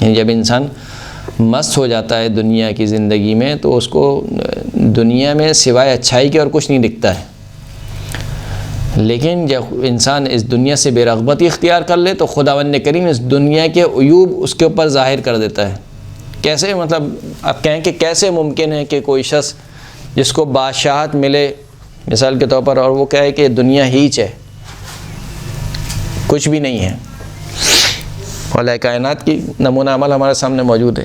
یعنی جب انسان مست ہو جاتا ہے دنیا کی زندگی میں تو اس کو دنیا میں سوائے اچھائی کے اور کچھ نہیں دکھتا ہے. لیکن جب انسان اس دنیا سے بے رغبتی اختیار کر لے تو خداوند کریم اس دنیا کے عیوب اس کے اوپر ظاہر کر دیتا ہے. کیسے, مطلب آپ کہیں کہ کیسے ممکن ہے کہ کوئی شخص جس کو بادشاہت ملے مثال کے طور پر, اور وہ کہے کہ دنیا ہیچ ہے, کچھ بھی نہیں ہے. علماء کائنات کی نمونہ عمل ہمارے سامنے موجود ہے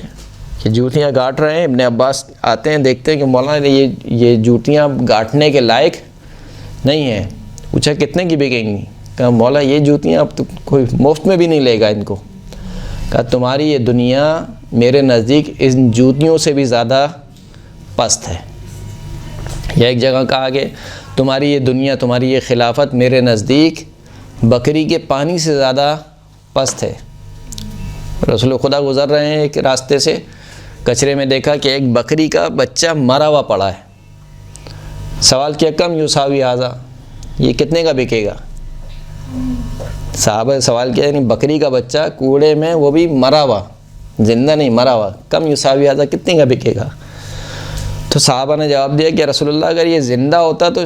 کہ جوتیاں گاٹ رہے ہیں. ابن عباس آتے ہیں, دیکھتے ہیں کہ مولانا یہ جوتیاں گاٹنے کے لائق نہیں ہیں. پوچھا کتنے کی بکیں گی؟ کہا مولا یہ جوتیاں اب تو کوئی مفت میں بھی نہیں لے گا ان کو. کہا تمہاری یہ دنیا میرے نزدیک ان جوتیوں سے بھی زیادہ پست ہے. یا ایک جگہ کہا کہ تمہاری یہ دنیا, تمہاری یہ خلافت میرے نزدیک بکری کے پانی سے زیادہ پست ہے. رسول خدا گزر رہے ہیں ایک راستے سے, کچرے میں دیکھا کہ ایک بکری کا بچہ مرا ہوا پڑا ہے. سوال کیا کم یساوی ھذا, یہ کتنے کا بکے گا؟ صحابہ سوال کیا یعنی بکری کا بچہ کوڑے میں, وہ بھی مرا ہوا, زندہ نہیں مرا ہوا, کم یساوی ھذا, کتنے کا بکے گا؟ تو صحابہ نے جواب دیا کہ رسول اللہ اگر یہ زندہ ہوتا تو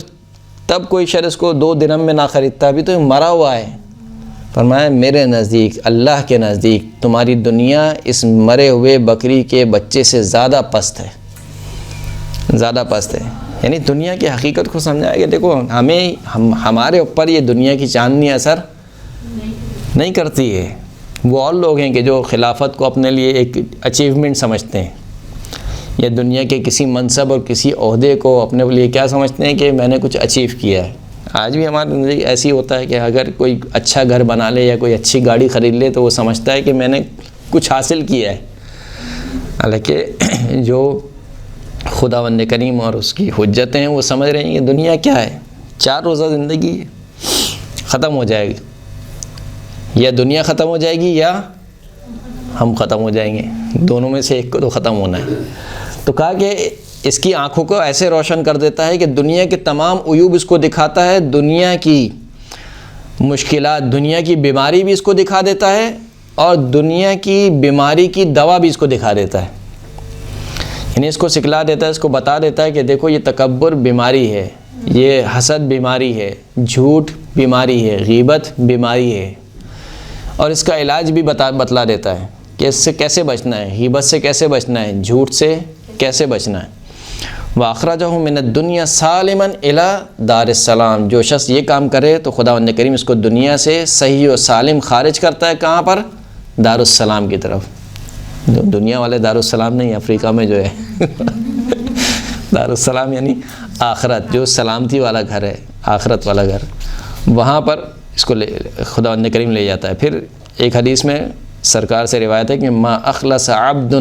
تب کوئی شخص اس کو 2 درہم میں نہ خریدتا, ابھی تو یہ مرا ہوا ہے. فرمایا میرے نزدیک, اللہ کے نزدیک تمہاری دنیا اس مرے ہوئے بکری کے بچے سے زیادہ پست ہے, زیادہ پست ہے. یعنی دنیا کی حقیقت کو سمجھایا کہ دیکھو ہمارے اوپر یہ دنیا کی چاندنی اثر نہیں کرتی ہے. وہ اور لوگ ہیں کہ جو خلافت کو اپنے لیے ایک اچیومنٹ سمجھتے ہیں, یا دنیا کے کسی منصب اور کسی عہدے کو اپنے لیے کیا سمجھتے ہیں کہ میں نے کچھ اچیو کیا ہے. آج بھی ہماری زندگی ایسی ہوتا ہے کہ اگر کوئی اچھا گھر بنا لے یا کوئی اچھی گاڑی خرید لے تو وہ سمجھتا ہے کہ میں نے کچھ حاصل کیا ہے. حالانکہ جو خداوند کریم اور اس کی حجتیں ہیں وہ سمجھ رہے ہیں کہ دنیا کیا ہے, 4 روزہ زندگی ہے. ختم ہو جائے گی، یا دنیا ختم ہو جائے گی یا ہم ختم ہو جائیں گے، دونوں میں سے ایک کو تو ختم ہونا ہے۔ تو کہا کہ اس کی آنکھوں کو ایسے روشن کر دیتا ہے کہ دنیا کے تمام عیوب اس کو دکھاتا ہے، دنیا کی مشکلات، دنیا کی بیماری بھی اس کو دکھا دیتا ہے، اور دنیا کی بیماری کی دوا بھی اس کو دکھا دیتا ہے، یعنی اس کو سکھلا دیتا ہے، اس کو بتا دیتا ہے کہ دیکھو یہ تکبر بیماری ہے، یہ حسد بیماری ہے، جھوٹ بیماری ہے، غیبت بیماری ہے، اور اس کا علاج بھی بتلا دیتا ہے کہ اس سے کیسے بچنا ہے، غیبت سے کیسے بچنا ہے، جھوٹ سے کیسے بچنا ہے۔ وَأَخْرَجَهُ مِنَ الدُّنْيَا سَالِمًا إِلَى دَارِ السَّلَام، جو شخص یہ کام کرے تو خداوند کریم اس کو دنیا سے صحیح و سالم خارج کرتا ہے، کہاں پر؟ دار السلام کی طرف۔ دنیا والے دار السلام نہیں، افریقہ میں جو ہے دار السلام یعنی آخرت، جو سلامتی والا گھر ہے، آخرت والا گھر، وہاں پر اس کو خداوند کریم لے جاتا ہے۔ پھر ایک حدیث میں سرکار سے روایت ہے کہ ما اخلص عبد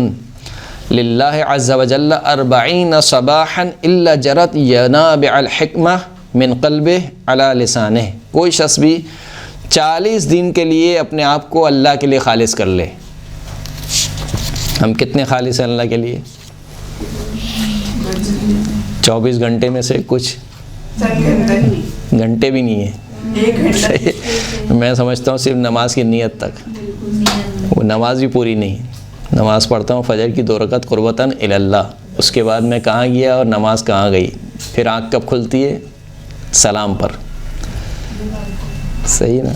للہ عز وجل 40 صباحا الا جرت ینابع الحکمہ من قلبہ علی لسانہ، کوئی شخص بھی 40 دن کے لیے اپنے آپ کو اللہ کے لیے خالص کر لے۔ ہم کتنے خالص ہیں اللہ کے لیے؟ 24 گھنٹے میں سے کچھ گھنٹے بھی نہیں ہیں، میں سمجھتا ہوں صرف نماز کی نیت تک، وہ نماز بھی پوری نہیں۔ نماز پڑھتا ہوں فجر کی 2 رکعت قربتاً الی اللہ، اس کے بعد میں کہاں گیا اور نماز کہاں گئی، پھر آنکھ کب کھلتی ہے؟ سلام پر، صحیح نا؟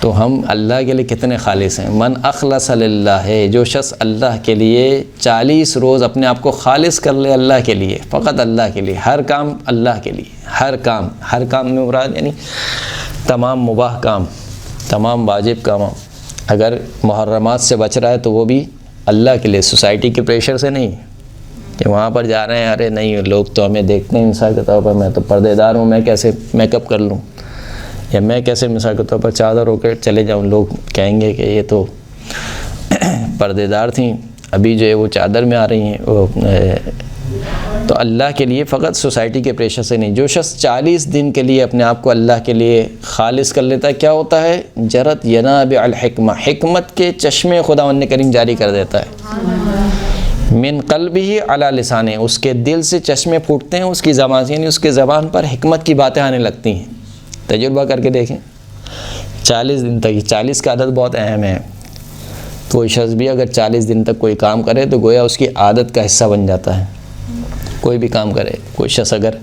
تو ہم اللہ کے لیے کتنے خالص ہیں۔ من اخلص للہ ہے، جو شخص اللہ کے لیے 40 روز اپنے آپ کو خالص کر لے اللہ کے لیے، فقط اللہ کے لیے، ہر کام اللہ کے لیے، ہر کام میں مراد یعنی تمام مباح کام، تمام واجب کام، اگر محرمات سے بچ رہا ہے تو وہ بھی اللہ کے لیے، سوسائٹی کے پریشر سے نہیں کہ وہاں پر جا رہے ہیں ارے نہیں لوگ تو ہمیں دیکھتے ہیں مثال کے طور پر، میں تو پردے دار ہوں، میں کیسے میک اپ کر لوں، یا میں کیسے مثال کے طور پر چادر ہو کے چلے جاؤں، لوگ کہیں گے کہ یہ تو پردے دار تھیں، ابھی جو ہے وہ چادر میں آ رہی ہیں، وہ تو اللہ کے لیے فقط سوسائٹی کے پریشر سے نہیں۔ جو شخص 40 دن کے لیے اپنے آپ کو اللہ کے لیے خالص کر لیتا ہے، کیا ہوتا ہے؟ جرت ینابع الحکمہ، حکمت کے چشمے خداوند کریم جاری کر دیتا ہے، من قلبہ علی لسانہ، اس کے دل سے چشمے پھوٹتے ہیں، اس کی زبان سے، یعنی اس کے زبان پر حکمت کی باتیں آنے لگتی ہیں۔ تجربہ کر کے دیکھیں، 40 دن تک، 40 کا عدد بہت اہم ہے، کوئی شخص بھی اگر 40 دن تک کوئی کام کرے تو گویا اس کی عادت کا حصہ بن جاتا ہے۔ کوئی بھی کام کرے، کوئی شخص اگر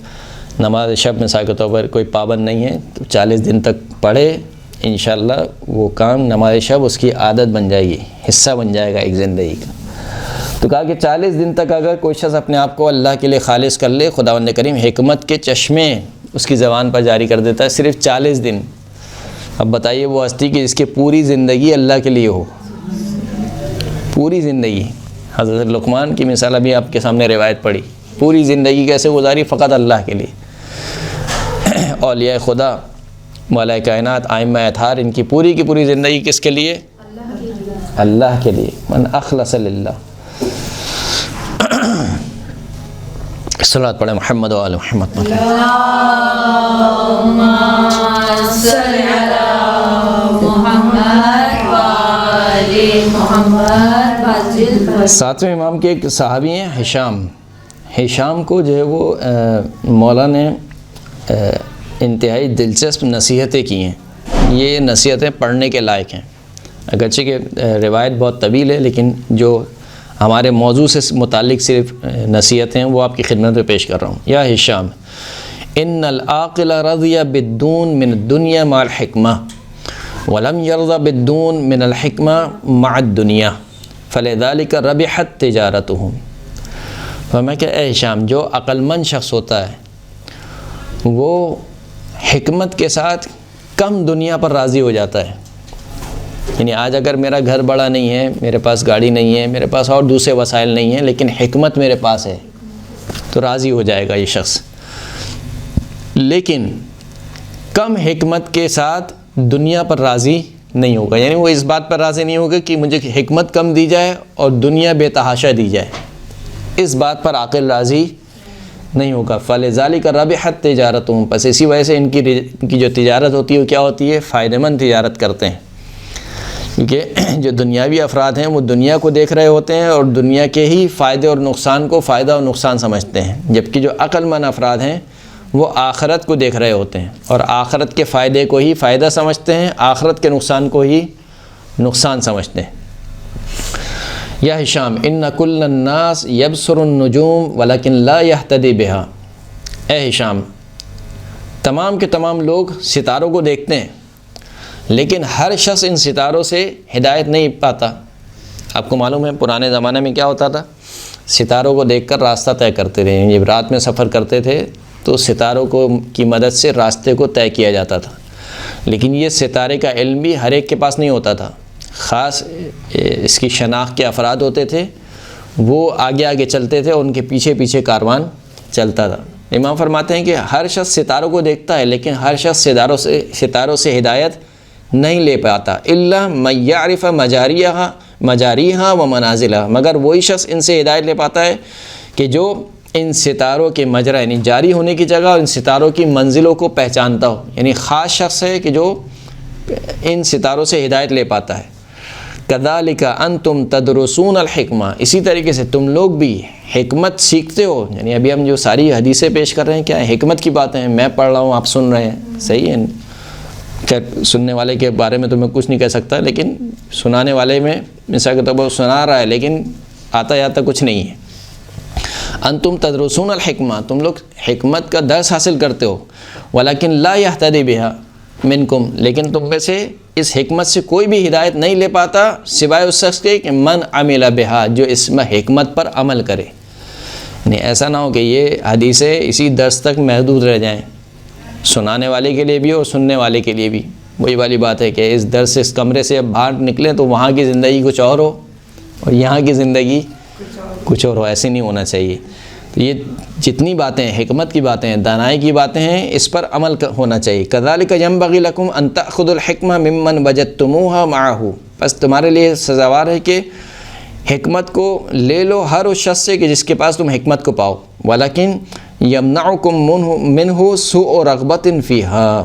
نماز شب مثال کے طور پر کوئی پابند نہیں ہے تو 40 دن تک پڑھے، انشاءاللہ وہ کام نماز شب اس کی عادت بن جائے گی، حصہ بن جائے گا ایک زندگی کا۔ تو کہا کہ 40 دن تک اگر کوئی شخص اپنے آپ کو اللہ کے لیے خالص کر لے، خداوند کریم حکمت کے چشمے اس کی زبان پر جاری کر دیتا ہے، صرف 40 دن۔ اب بتائیے وہ ہستی کہ جس کی پوری زندگی اللہ کے لیے ہو، پوری زندگی، حضرت لقمان کی مثال ابھی آپ کے سامنے روایت پڑھی، پوری زندگی کیسے گزاری؟ فقط اللہ کے لیے۔ اولیاء خدا، مولا کائنات، ائمہ اطہار، ان کی پوری زندگی کس کے لیے؟ اللہ کے لیے۔ من اخلص للہ۔ صلوات پڑھیں محمد و آل محمد۔ اللہم صلی علی محمد و آل محمد۔ 7ویں امام کے ایک صحابی ہیں ہشام کو جو ہے وہ مولا نے انتہائی دلچسپ نصیحتیں کی ہیں، یہ نصیحتیں پڑھنے کے لائق ہیں، اگرچہ کہ روایت بہت طویل ہے، لیکن جو ہمارے موضوع سے متعلق صرف نصیحتیں ہیں وہ آپ کی خدمت میں پیش کر رہا ہوں۔ یا ہشام، ان العاقل رضی بالدون من الدنیا مع الحکمہ ولم یرضى بالدون من الحکمہ مع الدنیا فلذلك ربحت تجارتهم۔ فرمایا کہ اے ہشام، جو عقل مند شخص ہوتا ہے وہ حکمت کے ساتھ کم دنیا پر راضی ہو جاتا ہے، یعنی آج اگر میرا گھر بڑا نہیں ہے، میرے پاس گاڑی نہیں ہے، میرے پاس اور دوسرے وسائل نہیں ہیں، لیکن حکمت میرے پاس ہے تو راضی ہو جائے گا یہ شخص، لیکن کم حکمت کے ساتھ دنیا پر راضی نہیں ہوگا، یعنی وہ اس بات پر راضی نہیں ہوگا کہ مجھے حکمت کم دی جائے اور دنیا بے تحاشا دی جائے، اس بات پر عاقل راضی نہیں ہوگا۔ فَلِذَلِكَ رَبِحَتْ تِجَارَتُهُمْ، پس اسی وجہ سے ان کی جو تجارت ہوتی ہے وہ کیا ہوتی ہے؟ فائدہ مند تجارت کرتے ہیں، کیونکہ جو دنیاوی افراد ہیں وہ دنیا کو دیکھ رہے ہوتے ہیں اور دنیا کے ہی فائدے اور نقصان کو فائدہ اور نقصان سمجھتے ہیں، جبکہ جو عقل مند افراد ہیں وہ آخرت کو دیکھ رہے ہوتے ہیں اور آخرت کے فائدے کو ہی فائدہ سمجھتے ہیں، آخرت کے نقصان کو ہی نقصان سمجھتے ہیں۔ یا ہشام ان کل الناس یبصر النجوم ولکن لا یہتدی بہا، اے ہشام تمام کے تمام لوگ ستاروں کو دیکھتے ہیں لیکن ہر شخص ان ستاروں سے ہدایت نہیں پاتا۔ آپ کو معلوم ہے پرانے زمانے میں کیا ہوتا تھا؟ ستاروں کو دیکھ کر راستہ طے کرتے تھے، جب رات میں سفر کرتے تھے تو ستاروں کی مدد سے راستے کو طے کیا جاتا تھا، لیکن یہ ستارے کا علم بھی ہر ایک کے پاس نہیں ہوتا تھا، خاص اس کی شناخت کے افراد ہوتے تھے، وہ آگے آگے چلتے تھے اور ان کے پیچھے پیچھے کاروان چلتا تھا۔ امام فرماتے ہیں کہ ہر شخص ستاروں کو دیکھتا ہے لیکن ہر شخص ستاروں سے ہدایت نہیں لے پاتا، الا من یعرف مجاریہا و منازلہا، مگر وہی شخص ان سے ہدایت لے پاتا ہے کہ جو ان ستاروں کے مجرا یعنی جاری ہونے کی جگہ اور ان ستاروں کی منزلوں کو پہچانتا ہو، یعنی خاص شخص ہے کہ جو ان ستاروں سے ہدایت لے پاتا ہے۔ کذالک انتم تدرسون الحکمہ، اسی طریقے سے تم لوگ بھی حکمت سیکھتے ہو، یعنی ابھی ہم جو ساری حدیثیں پیش کر رہے ہیں کیا حکمت کی باتیں ہیں، میں پڑھ رہا ہوں آپ سن رہے ہیں، صحیح ہے۔ خیر سننے والے کے بارے میں تو میں کچھ نہیں کہہ سکتا، لیکن سنانے والے میں مثال کے طور پر سنا رہا ہے لیکن آتا جاتا کچھ نہیں ہے۔ انتم تدرسون الحکمہ، تم لوگ حکمت کا درس حاصل کرتے ہو، ولیکن لا یہتدی بہا منکم، لیکن تم میں سے اس حکمت سے کوئی بھی ہدایت نہیں لے پاتا سوائے اس شخص کے کہ من عمل بہا، جو اس میں حکمت پر عمل کرے۔ یعنی ایسا نہ ہو کہ یہ حدیثیں اسی درس تک محدود رہ جائیں، سنانے والے کے لیے بھی اور سننے والے کے لیے بھی وہی والی بات ہے کہ اس درس اس کمرے سے اب باہر نکلیں تو وہاں کی زندگی کچھ اور ہو اور یہاں کی زندگی کچھ اور ہو، ایسے نہیں ہونا چاہیے۔ تو یہ جتنی باتیں حکمت کی باتیں ہیں، دانائی کی باتیں ہیں، اس پر عمل ہونا چاہیے۔ کذالک ینبغی لکم ان تأخذوا الحکمہ ممن وجدتموہا معہ، بس تمہارے لیے سزاوار ہے کہ حکمت کو لے لو ہر اس شخص سے کہ جس کے پاس تم حکمت کو پاؤ، ولیکن یمنعکم منہ سوء رغبۃ فیہا،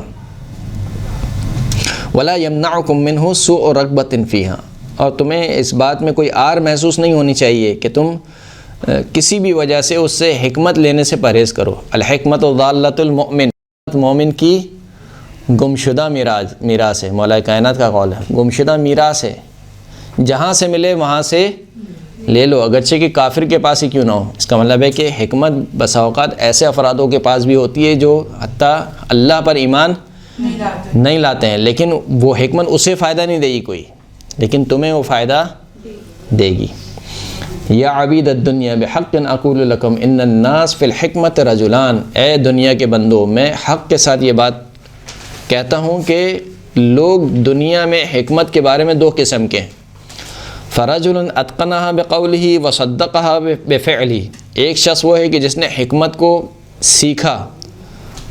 ولا یمنعکم منہ سوء رغبۃ فیہا، اور تمہیں اس بات میں کوئی آر محسوس نہیں ہونی چاہیے کہ تم کسی بھی وجہ سے اس سے حکمت لینے سے پرہیز کرو۔ الحکمت ضالۃ المؤمن، مومن کی گمشدہ میراث ہے، مولا کائنات کا قول ہے، گمشدہ میراث ہے، جہاں سے ملے وہاں سے لے لو، اگرچہ کہ کافر کے پاس ہی کیوں نہ ہو۔ اس کا مطلب ہے کہ حکمت بسا اوقات ایسے افرادوں کے پاس بھی ہوتی ہے جو حتیٰ اللہ پر ایمان نہیں لاتے ہیں، لیکن وہ حکمت اسے فائدہ نہیں دے گی کوئی، لیکن تمہیں وہ فائدہ دے گی۔ یا عبید الدنیا بحق اقول لکم ان الناس فی الحکمت رجلان، اے دنیا کے بندو میں حق کے ساتھ یہ بات کہتا ہوں کہ لوگ دنیا میں حکمت کے بارے میں دو قسم کے ہیں۔ فرجل اتقنها بقولہ وصدقها بفعلہ، ایک شخص وہ ہے کہ جس نے حکمت کو سیکھا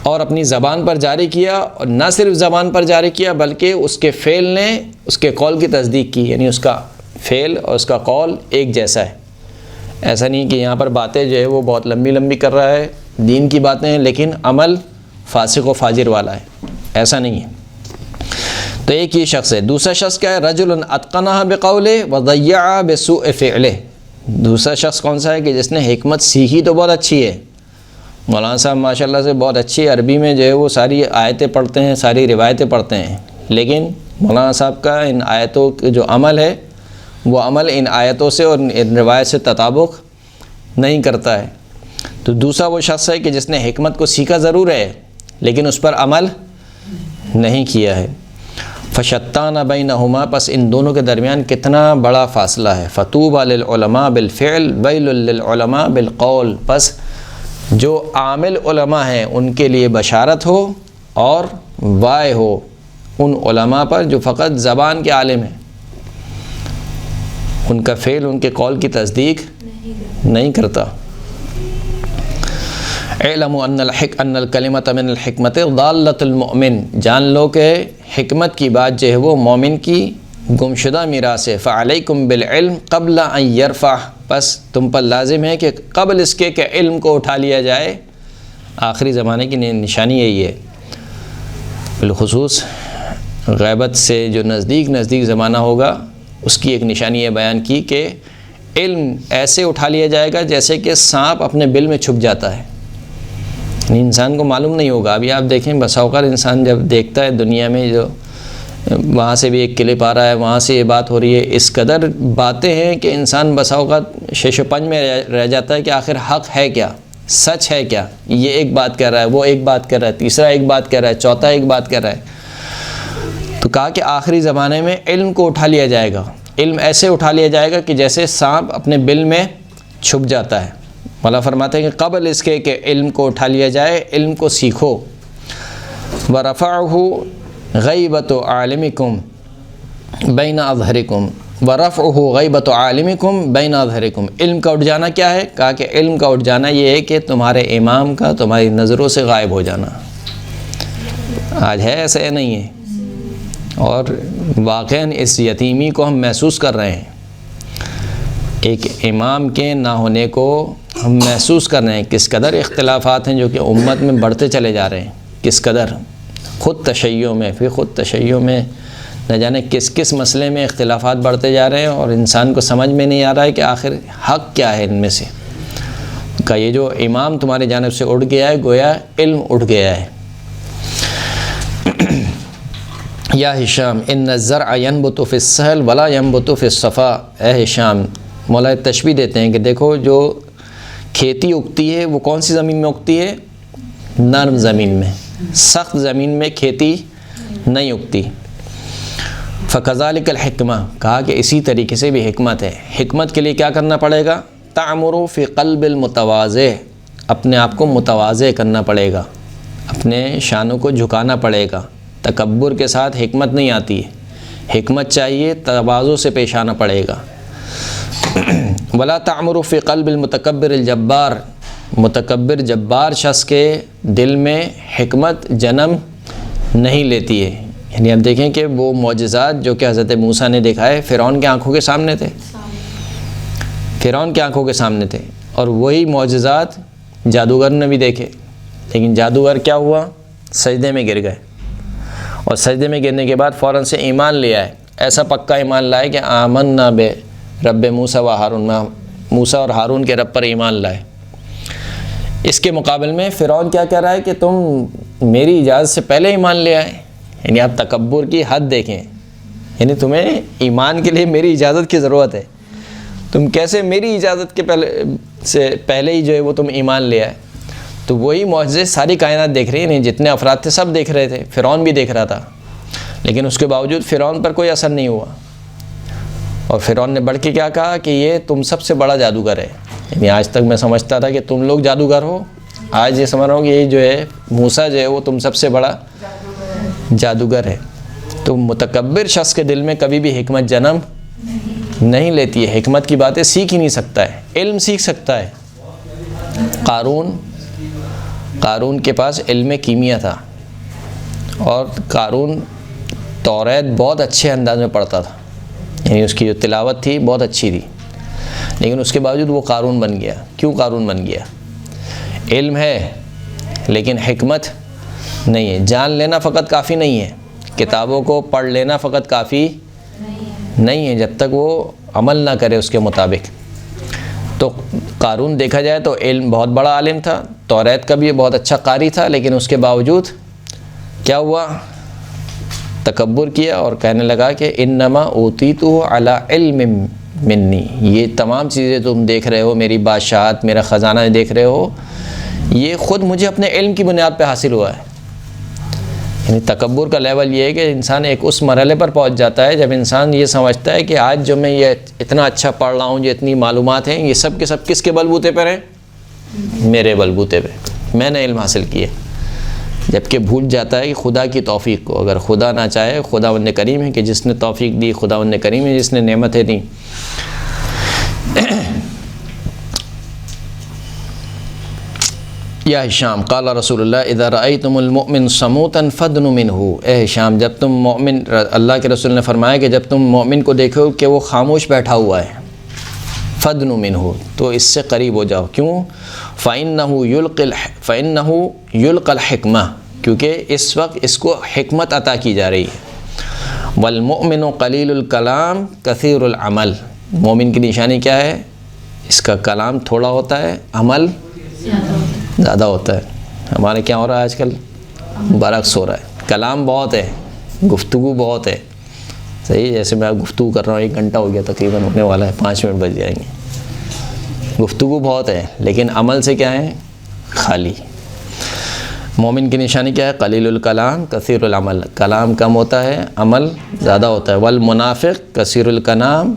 اور اپنی زبان پر جاری کیا، اور نہ صرف زبان پر جاری کیا بلکہ اس کے فعل نے اس کے قول کی تصدیق کی، یعنی اس کا فعل اور اس کا قول ایک جیسا ہے۔ ایسا نہیں کہ یہاں پر باتیں جو ہے وہ بہت لمبی لمبی کر رہا ہے، دین کی باتیں ہیں، لیکن عمل فاسق و فاجر والا ہے، ایسا نہیں ہے۔ تو ایک یہ شخص ہے۔ دوسرا شخص کیا ہے؟ رجل اتقنها بقولہ وضیع بسوء فعلہ، دوسرا شخص کون سا ہے کہ جس نے حکمت سیکھی تو بہت اچھی ہے، مولانا صاحب ماشاءاللہ سے بہت اچھی عربی میں جو ہے وہ ساری آیتیں پڑھتے ہیں، ساری روایتیں پڑھتے ہیں، لیکن مولانا صاحب کا ان آیتوں کے جو عمل ہے وہ عمل ان آیتوں سے اور ان روایت سے تطابق نہیں کرتا ہے۔ تو دوسرا وہ شخص ہے کہ جس نے حکمت کو سیکھا ضرور ہے لیکن اس پر عمل نہیں کیا ہے۔ فشتان بینہما، پس ان دونوں کے درمیان کتنا بڑا فاصلہ ہے۔ فطوبی للعلماء بالفعل ویل للعلماء بالقول، پس جو عامل علماء ہیں ان کے لیے بشارت ہو اور وائے ہو ان علماء پر جو فقط زبان کے عالم ہیں، ان کا فعل ان کے قول کی تصدیق نہیں کرتا۔ اعلموا ان الکلمۃ من الحکمت ضالۃ المؤمن، جان لو کہ حکمت کی بات جو ہے وہ مومن کی گمشدہ میراث ہے۔ فعلیکم بالعلم قبل ان یرفع بس تم پر لازم ہے کہ قبل اس کے کہ علم کو اٹھا لیا جائے. آخری زمانے کی نشانی یہی ہے. بالخصوص غیبت سے جو نزدیک زمانہ ہوگا اس کی ایک نشانی یہ بیان کی کہ علم ایسے اٹھا لیا جائے گا جیسے کہ سانپ اپنے بل میں چھپ جاتا ہے. یعنی انسان کو معلوم نہیں ہوگا. ابھی آپ دیکھیں بسا اوقات انسان جب دیکھتا ہے دنیا میں جو وہاں سے بھی ایک کلپ آ رہا ہے, وہاں سے یہ بات ہو رہی ہے, اس قدر باتیں ہیں کہ انسان بسا اوقات شش و پنج میں رہ جاتا ہے کہ آخر حق ہے کیا, سچ ہے کیا. یہ ایک بات کہہ رہا ہے, وہ ایک بات کہہ رہا ہے, تیسرا ایک بات کہہ رہا ہے, چوتھا ایک بات کہہ رہا ہے. تو کہا کہ آخری زمانے میں علم کو اٹھا لیا جائے گا. علم ایسے اٹھا لیا جائے گا کہ جیسے سانپ اپنے بل میں چھپ جاتا ہے. مولا فرماتے ہیں کہ قبل اس کے کہ علم کو اٹھا لیا جائے, علم کو سیکھو. وَرَفَعُهُ غَيْبَةُ عَالِمِكُمْ بَيْنَ أَظْهَرِكُمْ وَرَفْعُهُ غَيْبَةُ عَالِمِكُمْ بَيْنَ أَظْهَرِكُمْ. علم کا اٹھ جانا کیا ہے؟ کہا کہ علم کا اٹھ جانا یہ ہے کہ تمہارے امام کا تمہاری نظروں سے غائب ہو جانا. آج ہے ایسا یا نہیں ہے؟ اور واقعاً اس یتیمی کو ہم محسوس کر رہے ہیں. ایک امام کے نہ ہونے کو ہم محسوس کر رہے ہیں. کس قدر اختلافات ہیں جو کہ امت میں بڑھتے چلے جا رہے ہیں. کس قدر خود تشیع میں, پھر خود تشیع میں نہ جانے کس مسئلے میں اختلافات بڑھتے جا رہے ہیں, اور انسان کو سمجھ میں نہیں آ رہا ہے کہ آخر حق کیا ہے ان میں سے. کہ یہ جو امام تمہاری جانب سے اٹھ گیا ہے گویا علم اٹھ گیا ہے. یا ہشام ان الزرع ينبت في السهل ولا ينبت في الصفا. اے ہشام, مولا تشبیہ دیتے ہیں کہ دیکھو جو کھیتی اگتی ہے وہ کون سی زمین میں اگتی ہے؟ نرم زمین میں. سخت زمین میں کھیتی نہیں اگتی. فَكَذَلِكَ الْحِكْمَةُ. کہا کہ اسی طریقے سے بھی حکمت ہے. حکمت کے لیے کیا کرنا پڑے گا؟ تَعْمُرُ فِي قَلْبِ الْمُتَوَاضِعِ. اپنے آپ کو متواضع کرنا پڑے گا, اپنے شانوں کو جھکانا پڑے گا. تکبر کے ساتھ حکمت نہیں آتی ہے. حکمت چاہیے تواضع سے پیش آنا پڑے گا. وَلَا تَعْمُرُ فِي قَلْبِ الْمُتَكَبِّرِ الْجَبَّارِ. متکبر جبار شخص کے دل میں حکمت جنم نہیں لیتی ہے. یعنی اب دیکھیں کہ وہ معجزات جو کہ حضرت موسیٰ نے دیکھا ہے فرعون کی آنکھوں کے سامنے تھے. فرعون کی آنکھوں کے سامنے تھے, اور وہی معجزات جادوگر نے بھی دیکھے. لیکن جادوگر کیا ہوا؟ سجدے میں گر گئے, اور سجدے میں گرنے کے بعد فوراً سے ایمان لے آئے. ایسا پکا ایمان لائے کہ آمنا بے رب موسیٰ و ہارون. موسیٰ اور ہارون کے رب پر ایمان لائے. اس کے مقابل میں فرعون کیا کہہ رہا ہے کہ تم میری اجازت سے پہلے ایمان لے آئے. یعنی آپ تکبر کی حد دیکھیں. یعنی تمہیں ایمان کے لیے میری اجازت کی ضرورت ہے, تم کیسے میری اجازت کے پہلے ہی جو ہے وہ تم ایمان لے آئے. تو وہی معجزے ساری کائنات دیکھ رہی ہے. نہیں, جتنے افراد تھے سب دیکھ رہے تھے, فرعون بھی دیکھ رہا تھا, لیکن اس کے باوجود فرعون پر کوئی اثر نہیں ہوا. اور فرعون نے بڑھ کے کیا کہا کہ یہ تم سب سے بڑا جادوگر ہے. یعنی آج تک میں سمجھتا تھا کہ تم لوگ جادوگر ہو, آج یہ سمجھ رہا ہوں کہ یہ جو ہے موسیٰ جو ہے وہ تم سب سے بڑا جادوگر ہے. تو متکبر شخص کے دل میں کبھی بھی حکمت جنم نہیں لیتی ہے. حکمت کی باتیں سیکھ ہی نہیں سکتا ہے, علم سیکھ سکتا ہے. قارون کے پاس علم کیمیا تھا, اور قارون توریت بہت اچھے انداز میں پڑھتا تھا. یعنی اس کی جو تلاوت تھی بہت اچھی تھی, لیکن اس کے باوجود وہ قارون بن گیا. کیوں قارون بن گیا؟ علم ہے لیکن حکمت نہیں ہے. جان لینا فقط کافی نہیں ہے, کتابوں کو پڑھ لینا فقط کافی نہیں ہے جب تک وہ عمل نہ کرے اس کے مطابق. تو قارون دیکھا جائے تو علم بہت بڑا عالم تھا, توریت کا بھی بہت اچھا قاری تھا, لیکن اس کے باوجود کیا ہوا؟ تکبر کیا اور کہنے لگا کہ انما اوتیتہ علی علم منی. یہ تمام چیزیں تم دیکھ رہے ہو, میری بادشاہت, میرا خزانہ دیکھ رہے ہو, یہ خود مجھے اپنے علم کی بنیاد پہ حاصل ہوا ہے. یعنی تکبر کا لیول یہ ہے کہ انسان ایک اس مرحلے پر پہنچ جاتا ہے جب انسان یہ سمجھتا ہے کہ آج جو میں یہ اتنا اچھا پڑھ رہا ہوں, جو اتنی معلومات ہیں, یہ سب کے سب کس کے بلبوتے پر ہیں؟ میرے بلبوتے پہ, میں نے علم حاصل کیا. جبکہ بھول جاتا ہے کہ خدا کی توفیق کو. اگر خدا نہ چاہے, خداوند کریم ہے کہ جس نے توفیق دی, خداوند کریم ہے جس نے نعمتیں دیں. یا ہشام قال رسول اللہ اذا رأیتم المؤمن صموتا فدنوا منہ. اے ہشام, جب تم مومن, اللہ کے رسول نے فرمایا کہ جب تم مومن کو دیکھو کہ وہ خاموش بیٹھا ہوا ہے, فَدْنُ مِنْهُ، تو اس سے قریب ہو جاؤ. کیوں؟ فَإِنَّهُ يُلْقَى الْحِكْمَةِ، کیونکہ اس وقت اس کو حکمت عطا کی جا رہی ہے. وَالْمُؤْمِنُ قَلِيلُ الْكَلَامِ كَثِيرُ الْعَمَلِ، مومن کی نشانی کیا ہے؟ اس کا کلام تھوڑا ہوتا ہے، عمل زیادہ ہوتا ہے. ہمارے کیا ہو رہا ہے آج کل؟ برعکس ہو رہا ہے. کلام بہت ہے، گفتگو بہت ہے. صحیح، جیسے میں گفتگو کر رہا ہوں، 1 گھنٹہ ہو گیا تقریباً، ہونے والا ہے، 5 منٹ بچ جائیں گے. گفتگو بہت ہے لیکن عمل سے کیا ہے؟ خالی. مومن کی نشانی کیا ہے؟ قلیل الکلام کثیر العمل، کلام کم ہوتا ہے، عمل زیادہ ہوتا ہے. والمنافق کثیر الکلام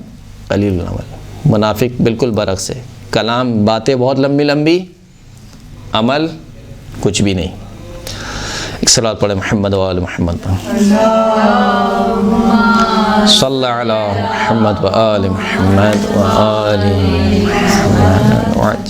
قلیل العمل، منافق بالکل برعکس ہے، کلام باتیں بہت لمبی لمبی، عمل کچھ بھی نہیں. ایک صلوات پڑھے محمد و آل محمد. صلی علی محمد و آل محمد و آل محمد.